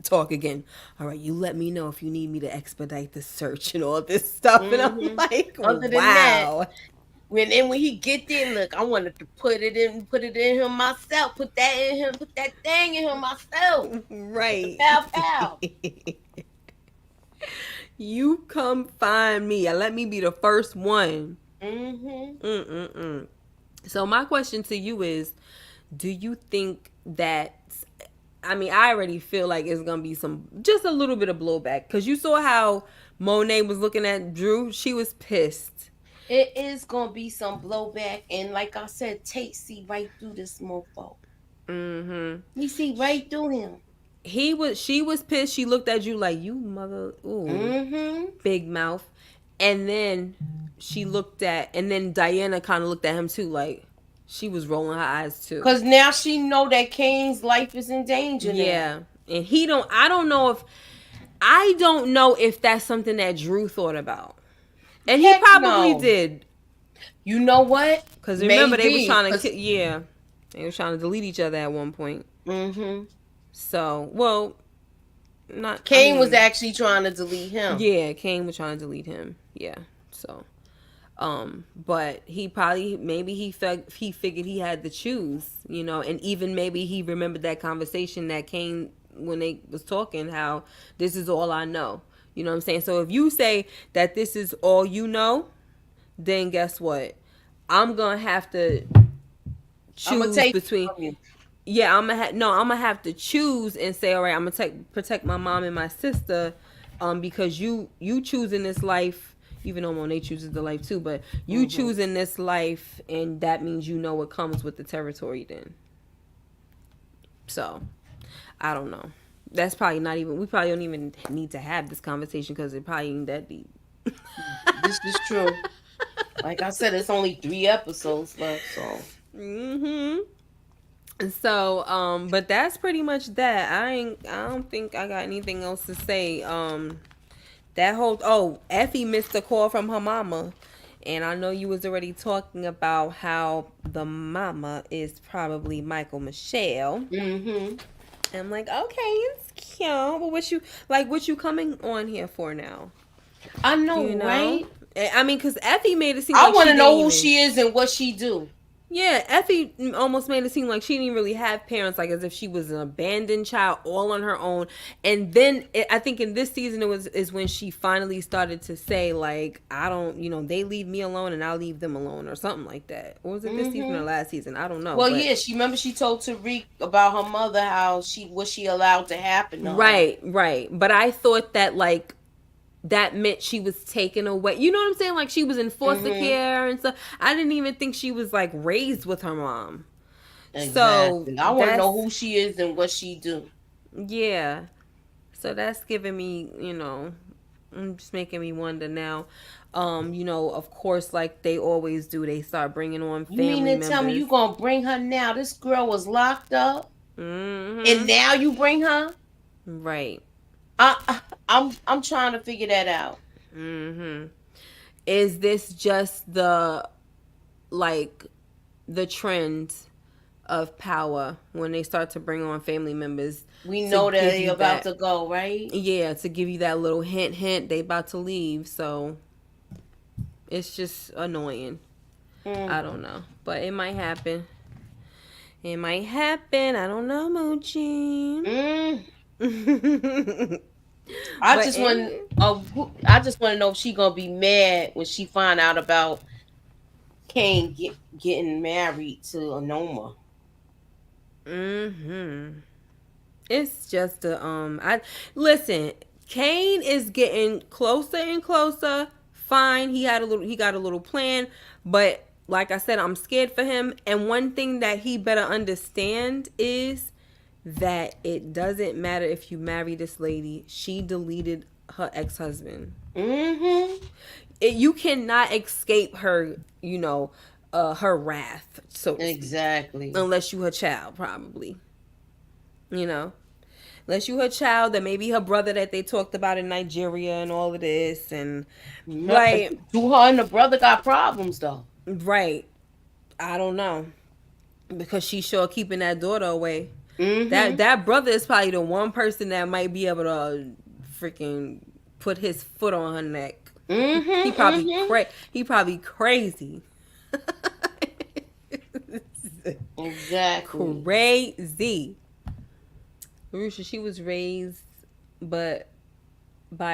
talk again. All right, you let me know if you need me to expedite the search and all this stuff. And I'm like, other than that, when he get there, look, I wanted to put it in him myself. Put that thing in him myself. Right. Pow pow. You come find me and let me be the first one. So my question to you is, do you think that, I mean, I already feel like it's going to be just a little bit of blowback. Because you saw how Monet was looking at Drew. She was pissed. It is going to be some blowback. And like I said, Tate see right through this mofo. He see right through him. She was pissed. She looked at you like, you mother, ooh, big mouth. And then and then Diana kind of looked at him too, like she was rolling her eyes too. Because now she know that Kane's life is in danger. Yeah. And I don't know if that's something that Drew thought about. And he probably did. You know what? Because remember, they were trying to, they were trying to delete each other at one point. So, well, Kane was actually trying to delete him. Yeah, Kane was trying to delete him. Yeah, so. But he probably, maybe he figured he had to choose, you know, and even maybe he remembered that conversation that Kane, when they was talking, how this is all I know. You know what I'm saying? So if you say that this is all you know, then guess what? I'm gonna have to choose between. Yeah, I'm gonna have to choose and say, all right, I'm gonna protect my mom and my sister, because you choosing this life, even though Monet chooses the life too, but you choosing this life, and that means you know what comes with the territory. Then, so I don't know. That's probably not even. We probably don't even need to have this conversation because it probably ain't that deep. This is true. Like I said, it's only 3 episodes left, so. So, but that's pretty much that. I don't think I got anything else to say. That whole Effie missed a call from her mama, and I know you was already talking about how the mama is probably Michael Michelle. I'm like, okay, it's cute. But what you coming on here for now? I know, right? I mean, because Effie made it seem I like want to know who she is and what she do. Yeah, Effie almost made it seem like she didn't really have parents, like as if she was an abandoned child all on her own. And then I think in this season is when she finally started to say, like, I don't, they leave me alone and I'll leave them alone, or something like that. Or was it this season or last season? I don't know. Well, yeah, she told Tariq about her mother, how she allowed to happen to her. Right. But I thought that, like, that meant she was taken away. You know what I'm saying? Like, she was in foster care and stuff. I didn't even think she was, like, raised with her mom. Exactly. So I want to know who she is and what she do. Yeah. So that's giving me, just making me wonder now. Of course, like they always do, they start bringing on family members. You mean to tell me you gonna bring her now? This girl was locked up, and now you bring her? Right. I'm trying to figure that out. Is this just the trend of power when they start to bring on family members? We know that they're about to go, right? Yeah, to give you that little hint they about to leave. So it's just annoying. I don't know, but it might happen. I don't know, Mochi. I just want to know if she gonna be mad when she find out about Kane getting married to Anoma. It's just listen. Kane is getting closer and closer. Fine, he got a little plan, but like I said, I'm scared for him. And one thing that he better understand is that it doesn't matter if you marry this lady. She deleted her ex-husband. You cannot escape her, her wrath. So exactly, unless you her child, probably. Unless you her child, that maybe her brother that they talked about in Nigeria and all of this, and like, do her and the brother got problems though? Right. I don't know, because she's sure keeping that daughter away. That brother is probably the one person that might be able to freaking put his foot on her neck. He probably crazy. Exactly. Crazy. Marusha, she was raised by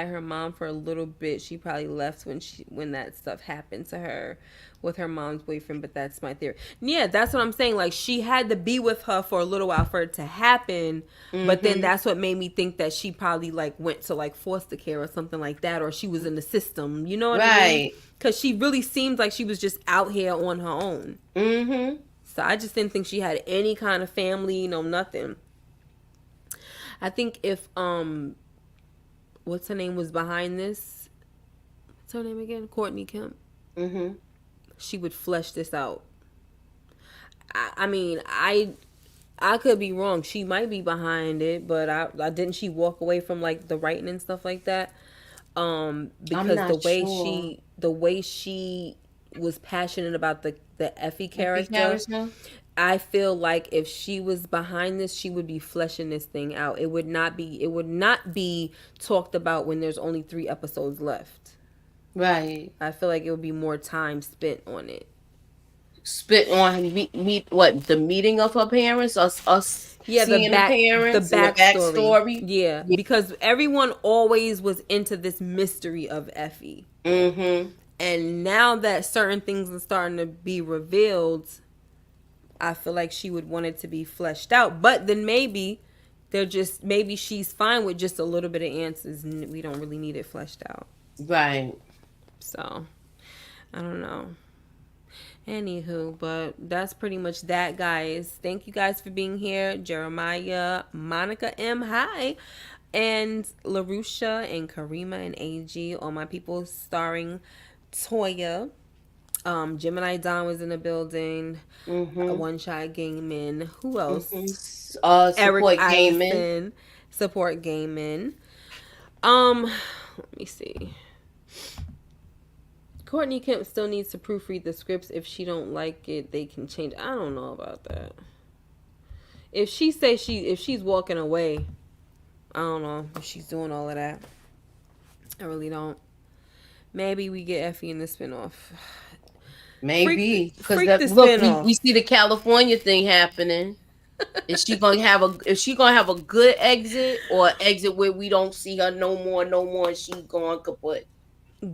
her mom for a little bit. She probably left when that stuff happened to her with her mom's boyfriend, but that's my theory. Yeah, that's what I'm saying. Like, she had to be with her for a little while for it to happen, but then that's what made me think that she probably like went to like foster care or something like that, or she was in the system. You know what I mean? Because she really seemed like she was just out here on her own. So I just didn't think she had any kind of family, nothing. I think if what's her name was behind this? What's her name again? Courtney Kemp. She would flesh this out. I mean, I could be wrong. She might be behind it, but I didn't she walk away from like the writing and stuff like that? Because the way she was passionate about the Effie character. I feel like if she was behind this, she would be fleshing this thing out. It would not be talked about when there's only 3 episodes left. Right. I feel like it would be more time spent on it. Spit on meet what the meeting of her parents, us Yeah, seeing the the parents and the backstory. backstory. Yeah, because everyone always was into this mystery of Effie. Mm-hmm. And now that certain things are starting to be revealed, I feel like she would want it to be fleshed out. But then maybe maybe she's fine with just a little bit of answers and we don't really need it fleshed out. Right. So, I don't know. Anywho, but that's pretty much that, guys. Thank you guys for being here. Jeremiah, Monica M, hi, and LaRusha and Karima and AG, all my people starring Toya. Gemini Don was in the building. One Shot Gaming. Who else? Eric Support gaming. Iverson. Support Gaming. Let me see. Courtney Kemp still needs to proofread the scripts. If she don't like it, they can change. I don't know about that. If she say if she's walking away, I don't know if she's doing all of that. I really don't. Maybe we get Effie in the spinoff. Maybe because look, we see the California thing happening. Is she gonna have a good exit or exit where we don't see her no more, and she going kaput?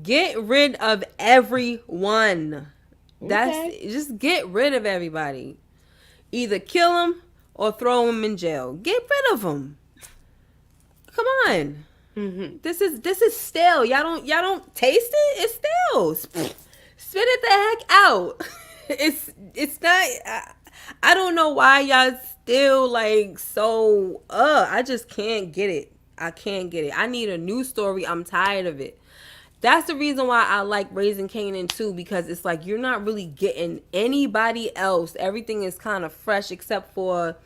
Get rid of everyone. That's just get rid of everybody. Either kill them or throw them in jail. Get rid of them. Come on. Mm-hmm. This is stale. Y'all don't taste it. It's stale. Spit it the heck out. It's not. I don't know why y'all still like so. I just can't get it. I can't get it. I need a new story. I'm tired of it. That's the reason why I like Raising Kanan too, because it's like you're not really getting anybody else. Everything is kind of fresh except for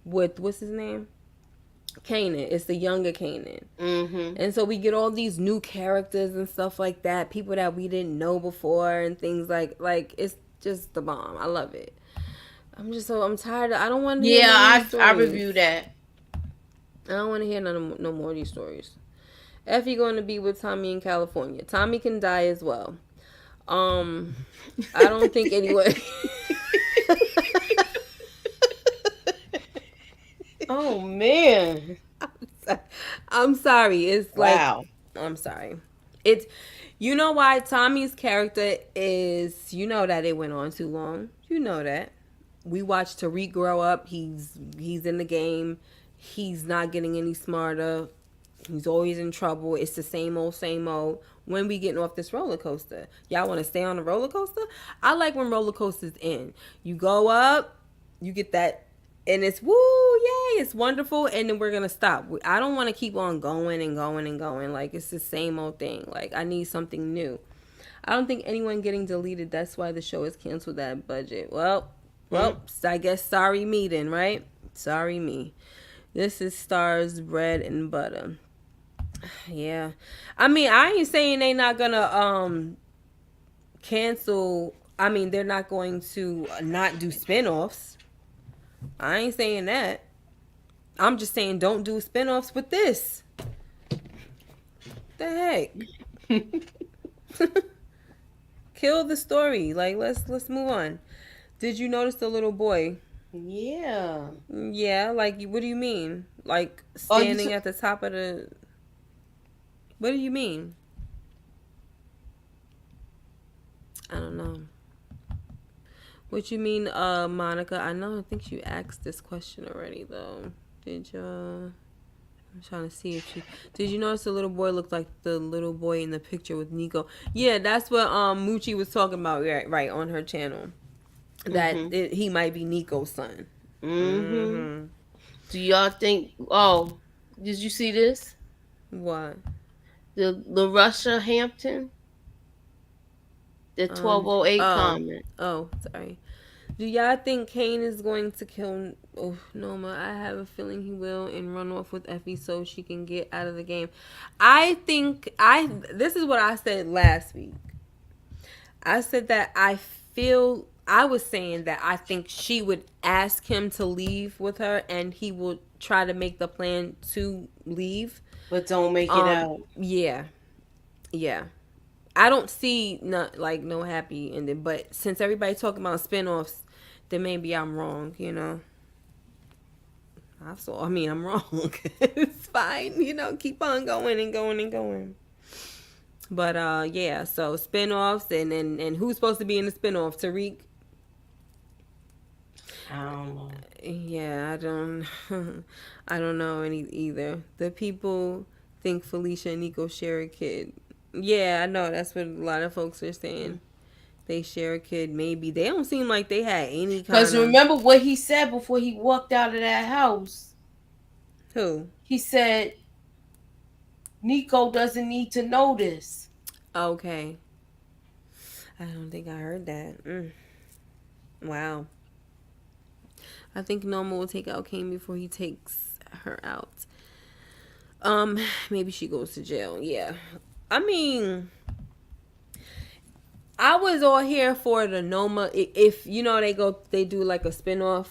with what's his name? Kanan. It's the younger Kanan. Mm-hmm. And so we get all these new characters and stuff like that, people that we didn't know before and things like it's just the bomb. I love it. I'm tired of, I don't want to hear I review that. I don't want to hear no more of these stories. Effie going to be with Tommy in California. Tommy can die as well. I don't think anyone. Oh man, I'm sorry. It's like wow. I'm sorry. It's you know why Tommy's character is. You know that it went on too long. You know that. We watched Tariq grow up. He's in the game. He's not getting any smarter. He's always in trouble. It's the same old, same old. When we getting off this roller coaster? Y'all want to stay on the roller coaster? I like when roller coasters end. You go up, you get that, and it's woo, yay, it's wonderful, and then we're going to stop. I don't want to keep on going and going and going. Like, it's the same old thing. Like, I need something new. I don't think anyone getting deleted. That's why the show is canceled that budget. Well, I guess sorry me then, right? Sorry me. This is Stars, Bread, and Butter. Yeah, I mean, I ain't saying they not gonna cancel. I mean, they're not going to not do spinoffs. I ain't saying that. I'm just saying don't do spinoffs with this. The heck? Kill the story. Like let's move on. Did you notice the little boy? Yeah. Yeah, like what do you mean? Like standing at the top of the. What do you mean? I don't know. What you mean, Monica? I think you asked this question already, though. Did you? I'm trying to see if you... Did you notice the little boy looked like the little boy in the picture with Nico? Yeah, that's what Moochie was talking about, right on her channel. That he might be Nico's son. Mm-hmm. Do y'all think... Oh, did you see this? What? The Russia Hampton, the 1208 comment. Oh, sorry. Do y'all think Kane is going to kill Noma? I have a feeling he will and run off with Effie so she can get out of the game. This is what I said last week. I said that I was saying that I think she would ask him to leave with her and he will try to make the plan to leave. But don't make it out. Yeah. I don't see no happy ending. But since everybody's talking about spinoffs, then maybe I'm wrong. I'm wrong. It's fine. Keep on going and going and going. But yeah. So spinoffs and who's supposed to be in the spinoff? Tariq. I don't know. Yeah, I don't. I don't know any either. The people think Felicia and Nico share a kid. Yeah, I know. That's what a lot of folks are saying. They share a kid. Maybe they don't seem like they had any kind Because of. remember what he said before he walked out of that house. Who? He said, Nico doesn't need to know this. Okay. I don't think I heard that. Wow. I think Norma will take out Kane before he takes her out. Maybe she goes to jail. Yeah. I mean, I was all here for the Noma. If they do like a spinoff.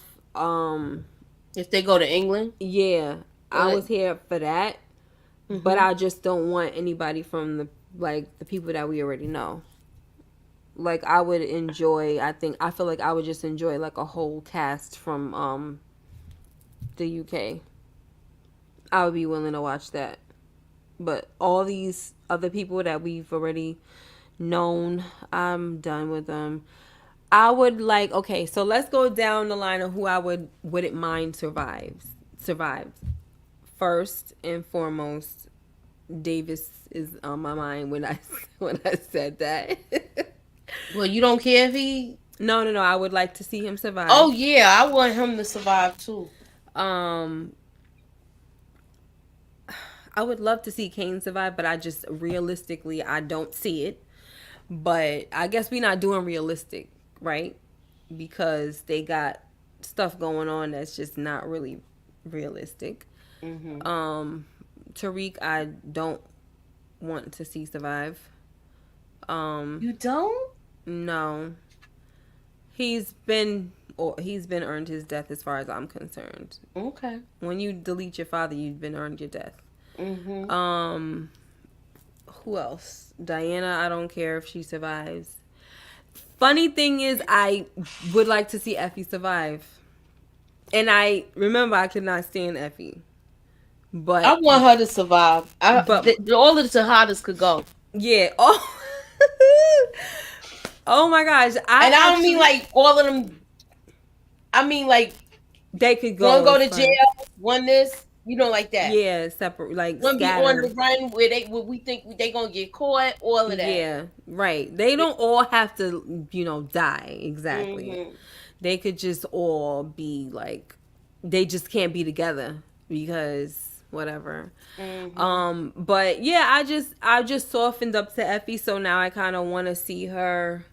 If they go to England? Yeah. I was here for that. Mm-hmm. But I just don't want anybody from the people that we already know. Like, I would enjoy, I feel like I would just enjoy like a whole cast from the UK. I would be willing to watch that. But all these other people that we've already known, I'm done with them. I would okay, so let's go down the line of who I wouldn't mind survives. First and foremost, Davis is on my mind when I said that. Well, you don't care if he... No, I would like to see him survive. Oh, yeah, I want him to survive, too. I would love to see Kane survive, but I just, realistically, I don't see it. But I guess we're not doing realistic, right? Because they got stuff going on that's just not really realistic. Mm-hmm. Tariq, I don't want to see survive. You don't? No. He's been earned his death as far as I'm concerned. Okay. When you delete your father, you've been earned your death. Mm-hmm. Who else? Diana, I don't care if she survives. Funny thing is, I would like to see Effie survive. And I could not stand Effie. But I want her to survive. All of the Tejadas could go. Yeah. Oh. Oh my gosh. I don't mean like all of them. I mean like they could go. One go to jail, one this, like that. Yeah, separate, like one scattered. be on the run where we think they gonna get caught. All of that. Yeah, right. They don't all have to, die exactly. Mm-hmm. They could just all be like, they just can't be together because whatever. Mm-hmm. But yeah, I just softened up to Effie, so now I kind of want to see her,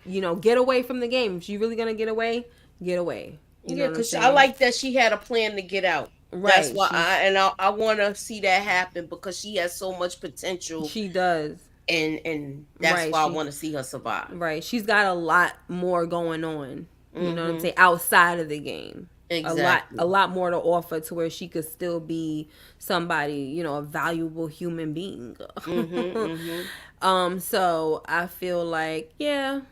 get away from the game. If she's really gonna get away, get away. Yeah, because I like that she had a plan to get out. Right. That's why I want to see that happen because she has so much potential. She does. And that's why I want to see her survive. Right. She's got a lot more going on. You know what I'm saying? Outside of the game. Exactly. A lot more to offer to where she could still be somebody, a valuable human being. So I feel like, yeah,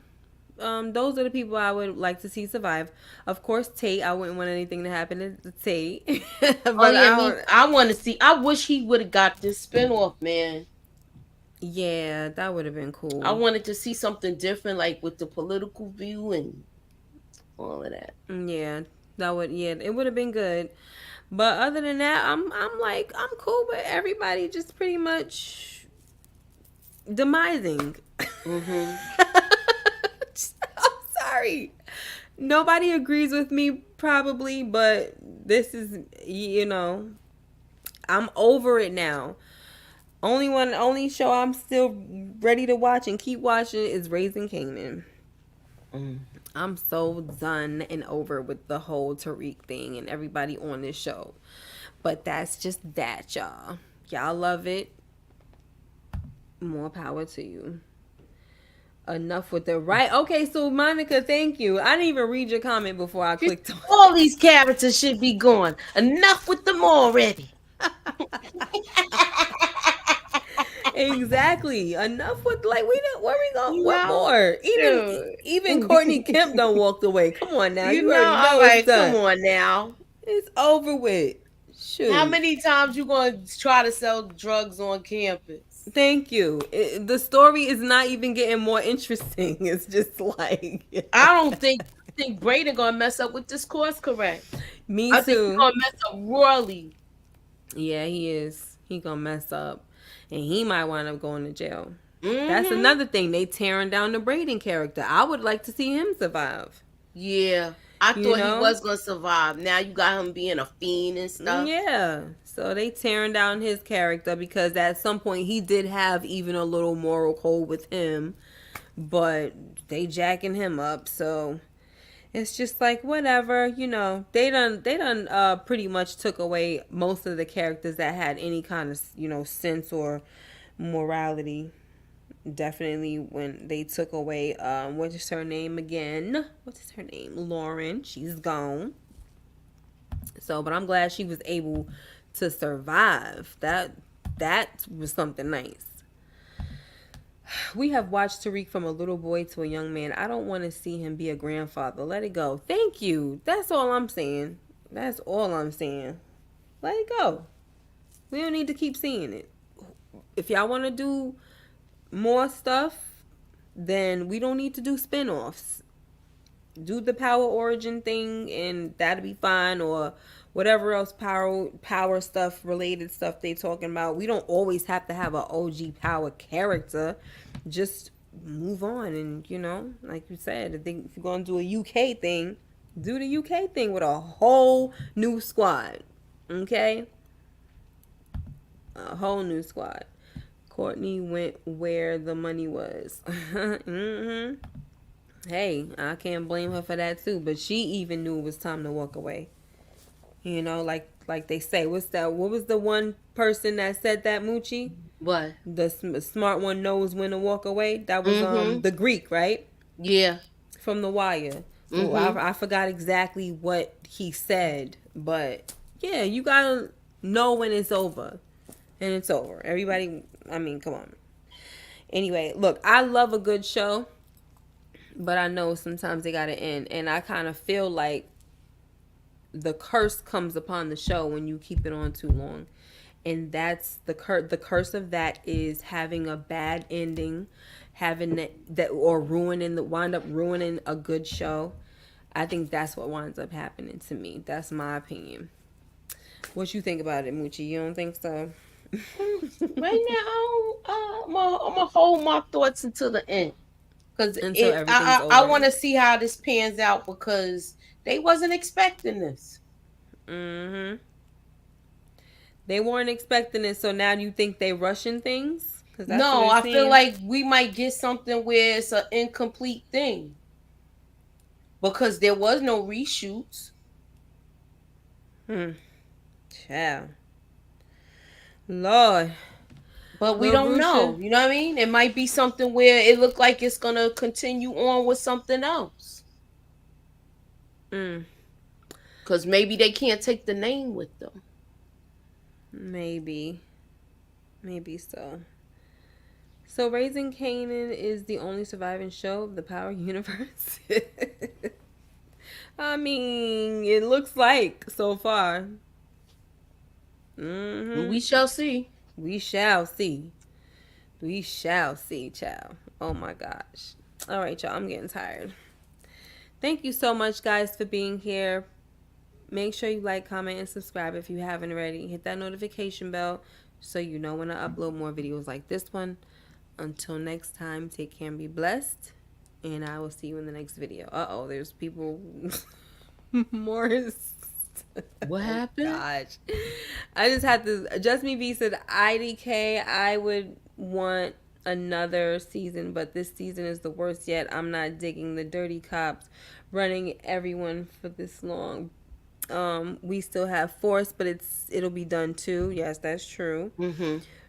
those are the people I would like to see survive. Of course, Tate, I wouldn't want anything to happen to Tate. But I want to see, I wish he would have got this spinoff, man. Yeah, that would have been cool. I wanted to see something different, like with the political view and all of that. Yeah. It would have been good. But other than that, I'm cool with everybody just pretty much demising. I'm sorry. Nobody agrees with me probably, but this is, I'm over it now. Only show I'm still ready to watch and keep watching is Raising Kanan. I'm so done and over with the whole Tariq thing and everybody on this show. But that's just that, y'all. Y'all love it. More power to you. Enough with the right. Okay, so Monica, thank you. I didn't even read your comment before I clicked on. All these characters should be gone. Enough with them already. Exactly. Enough with like we don't. Where we going? You What know? more? Dude. Even Courtney Kemp done walked away. Come on now. You You know, already I'm know it's like, come done. on now. It's over with. How Shoot. many times you gonna try to sell drugs on campus? Thank you. The story is not even getting more interesting. It's just like I don't think Braden gonna mess up with this course correct. me I think he's too. gonna mess up royally. Yeah, he is. He gonna mess up, and he might wind up going to jail. That's Mm-hmm. another thing. They tearing down the Braden character. I would like to see him survive. Yeah. I You thought he know? was gonna survive. Now you got him being a fiend and stuff. Yeah. So they tearing down his character because at some point he did have even a little moral code with him, but they jacking him up. So it's just like whatever, they done pretty much took away most of the characters that had any kind of, sense or morality. Definitely when they took away what is her name again? What is her name? Lauren. She's gone. So, but I'm glad she was able to survive. That was something nice. We have watched Tariq from a little boy to a young man. I don't want to see him be a grandfather. Let it go. Thank you. That's all I'm saying. That's all I'm saying. Let it go. We don't need to keep seeing it. If y'all want to do more stuff, then we don't need to do spin-offs. Do the power origin thing and that'll be fine, or whatever else power stuff related stuff they talking about. We don't always have to have an OG power character. Just move on, and like you said, I think if you're gonna do a UK thing, do the UK thing with a whole new squad. Okay? A whole new squad. Courtney went where the money was. Mm-hmm. Hey, I can't blame her for that too. But she even knew it was time to walk away. Like they say, what's that? What was the one person that said that, Moochie? What? The smart one knows when to walk away. That was the Greek, right? Yeah. From The Wire. So I forgot exactly what he said, but yeah, you gotta know when it's over, and it's over. Everybody, I mean, come on. Anyway, look, I love a good show, but I know sometimes they gotta end, and I kind of feel like the curse comes upon the show when you keep it on too long, and that's the curse of that is having a bad ending, having that or wind up ruining a good show. I think that's what winds up happening to me. That's my opinion. What you think about it, Moochie? You don't think so? Right now, I'm gonna hold my thoughts until the end, because Until everything's I over. want to see how this pans out, because they wasn't expecting this. Mm-hmm. They weren't expecting it, so now you think they rushing things? No, I feel like we might get something where it's an incomplete thing, because there was no reshoots. Child. Lord. But we don't know. You know what I mean? It might be something where it looked like it's gonna continue on with something else. Because maybe they can't take the name with them. Maybe so. So Raising Kanan is the only surviving show of the Power universe. I mean, it looks like so far. We shall see. We shall see. We shall see, child. Oh my gosh. All right, y'all. I'm getting tired. Thank you so much, guys, for being here. Make sure you like, comment, and subscribe if you haven't already. Hit that notification bell so you know when I upload more videos like this one. Until next time, take care and be blessed. And I will see you in the next video. Uh-oh, there's people... Morris. What happened? Gosh. I just had to... Just Me B said, IDK, I would want another season, but this season is the worst yet. I'm not digging the dirty cops running everyone for this long. We still have Force, but it'll be done too. Yes, that's true.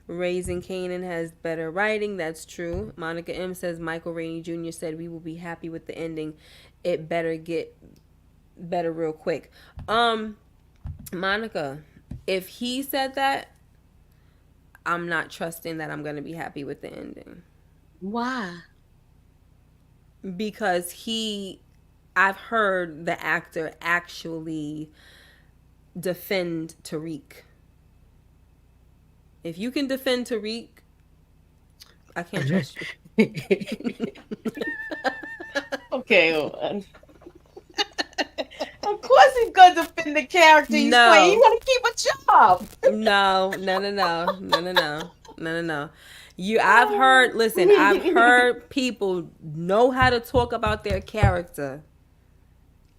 Raising Kanan has better writing. That's true. Monica M says Michael Rainey Jr. said we will be happy with the ending. It better get better real quick. Monica, if he said that, I'm not trusting that I'm going to be happy with the ending. Why? Because I've heard the actor actually defend Tariq. If you can defend Tariq, I can't trust you. Okay, hold on. Of course he's gonna defend the character he's playing. He want to keep a job. No. I've heard people know how to talk about their character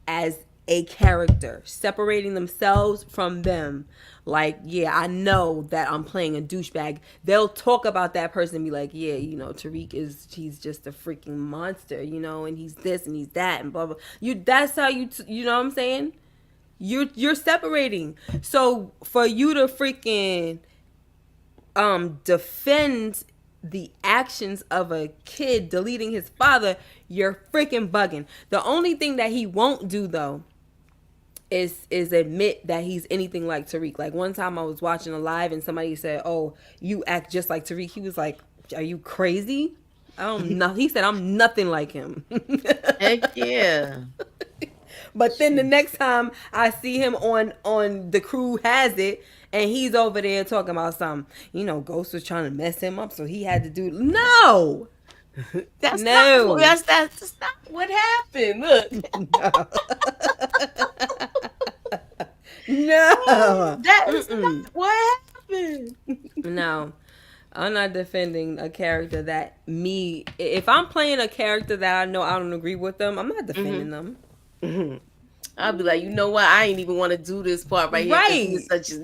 as a character, separating themselves from them. Like, yeah, I know that I'm playing a douchebag. They'll talk about that person and be like, yeah, Tariq he's just a freaking monster, and he's this and he's that and blah blah. That's how you know what I'm saying? You're separating. So for you to freaking defend the actions of a kid deleting his father, you're freaking bugging. The only thing that he won't do though is admit that he's anything like Tariq. Like one time I was watching a live and somebody said, "Oh, you act just like Tariq." He was like, "Are you crazy?" He said, "I'm nothing like him." Heck yeah. But then the next time I see him on The Crew Has It, and he's over there talking about something, Ghost was trying to mess him up, so he had to do. No, that's not what happened. Look, no, that is not what happened. No, I'm not defending a character that if I'm playing a character that I know I don't agree with them, I'm not defending them. Mm-hmm. I'll be like, you know what? I ain't even want to do this part right here. Right. Such as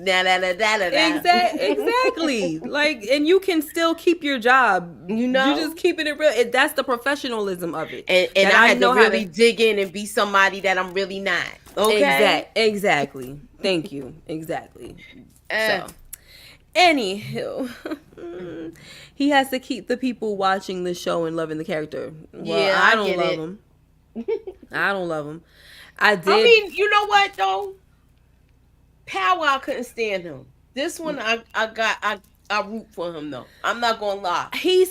Exactly. Like, and you can still keep your job. You're just keeping it real. That's the professionionalism of it. And I had to really dig in and be somebody that I'm really not. Okay. Exactly. Thank you. Exactly. So, anywho, he has to keep the people watching the show and loving the character. Well, yeah, I don't love him. I don't love him. I mean, you know what though? Power, I couldn't stand him. This one, I root for him though. I'm not gonna lie. He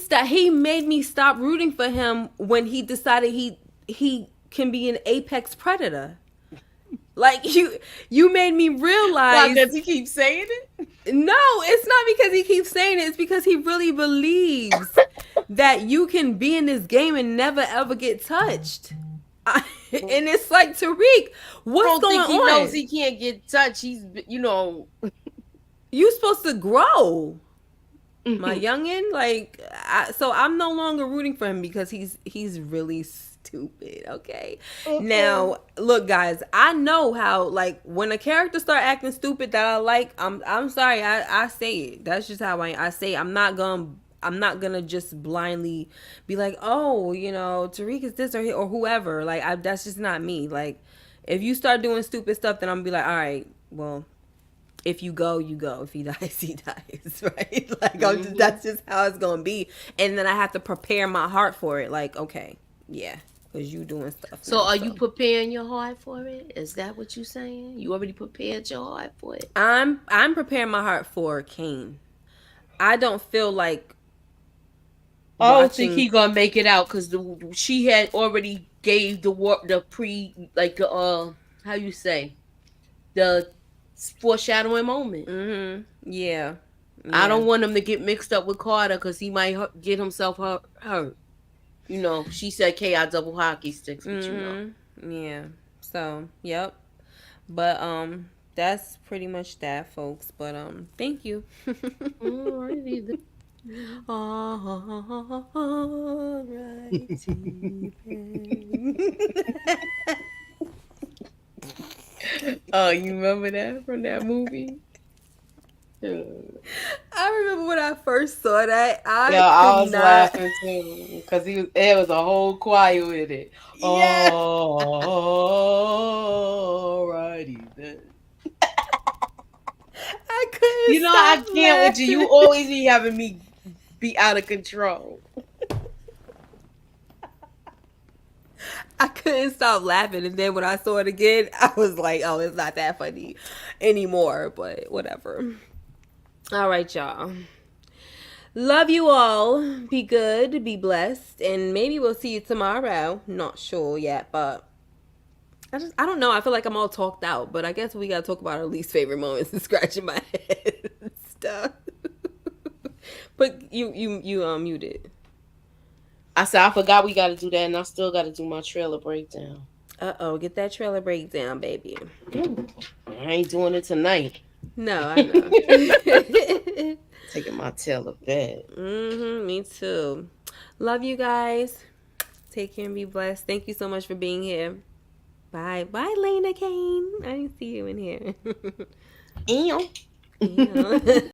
made me stop rooting for him when he decided he can be an apex predator. Like you made me realize. Why, does he keep saying it? No, it's not because he keeps saying it. It's because he really believes that you can be in this game and never ever get touched. And it's like, Tariq, what's going on? He knows he can't get touched. He's, you supposed to grow, my youngin. Like, so I'm no longer rooting for him because he's really stupid. Okay. Now, look, guys, I know how, like, when a character start acting stupid that I like, I'm sorry, I say it. That's just how I say it. I'm not gonna just blindly be like, oh, Tariq is this or whoever. Like, that's just not me. Like, if you start doing stupid stuff, then I'm gonna be like, all right, well, if you go, you go. If he dies, he dies, right? Like, that's just how it's gonna be. And then I have to prepare my heart for it. Like, okay, yeah, because you doing stuff. So are you preparing your heart for it? Is that what you're saying? You already prepared your heart for it? I'm preparing my heart for Kane. I don't feel like I don't think he gonna make it out because she had already gave the how you say, the foreshadowing moment. Mm-hmm. Yeah. I don't want him to get mixed up with Carter because he might get himself hurt. She said K.I. double hockey sticks, but Yeah. So, yep. But that's pretty much that, folks. But thank you. Alrighty. Oh, you remember that from that movie? I remember when I first saw that. I was laughing too because there was a whole choir with it. Yeah. Alrighty then. I couldn't. I can't with you. You always be having me be out of control. I couldn't stop laughing, and then when I saw it again, I was like, "Oh, it's not that funny anymore." But whatever. All right, y'all. Love you all. Be good. Be blessed. And maybe we'll see you tomorrow. Not sure yet, but I don't know. I feel like I'm all talked out, but I guess we gotta talk about our least favorite moments and scratching my head and stuff. But you muted. I said I forgot we got to do that, and I still got to do my trailer breakdown. Get that trailer breakdown, baby. I ain't doing it tonight. No, I know. Taking my tail to bed. Me too. Love you guys. Take care and be blessed. Thank you so much for being here. Bye. Bye, Lena Kane. I didn't see you in here. Ew. Ew.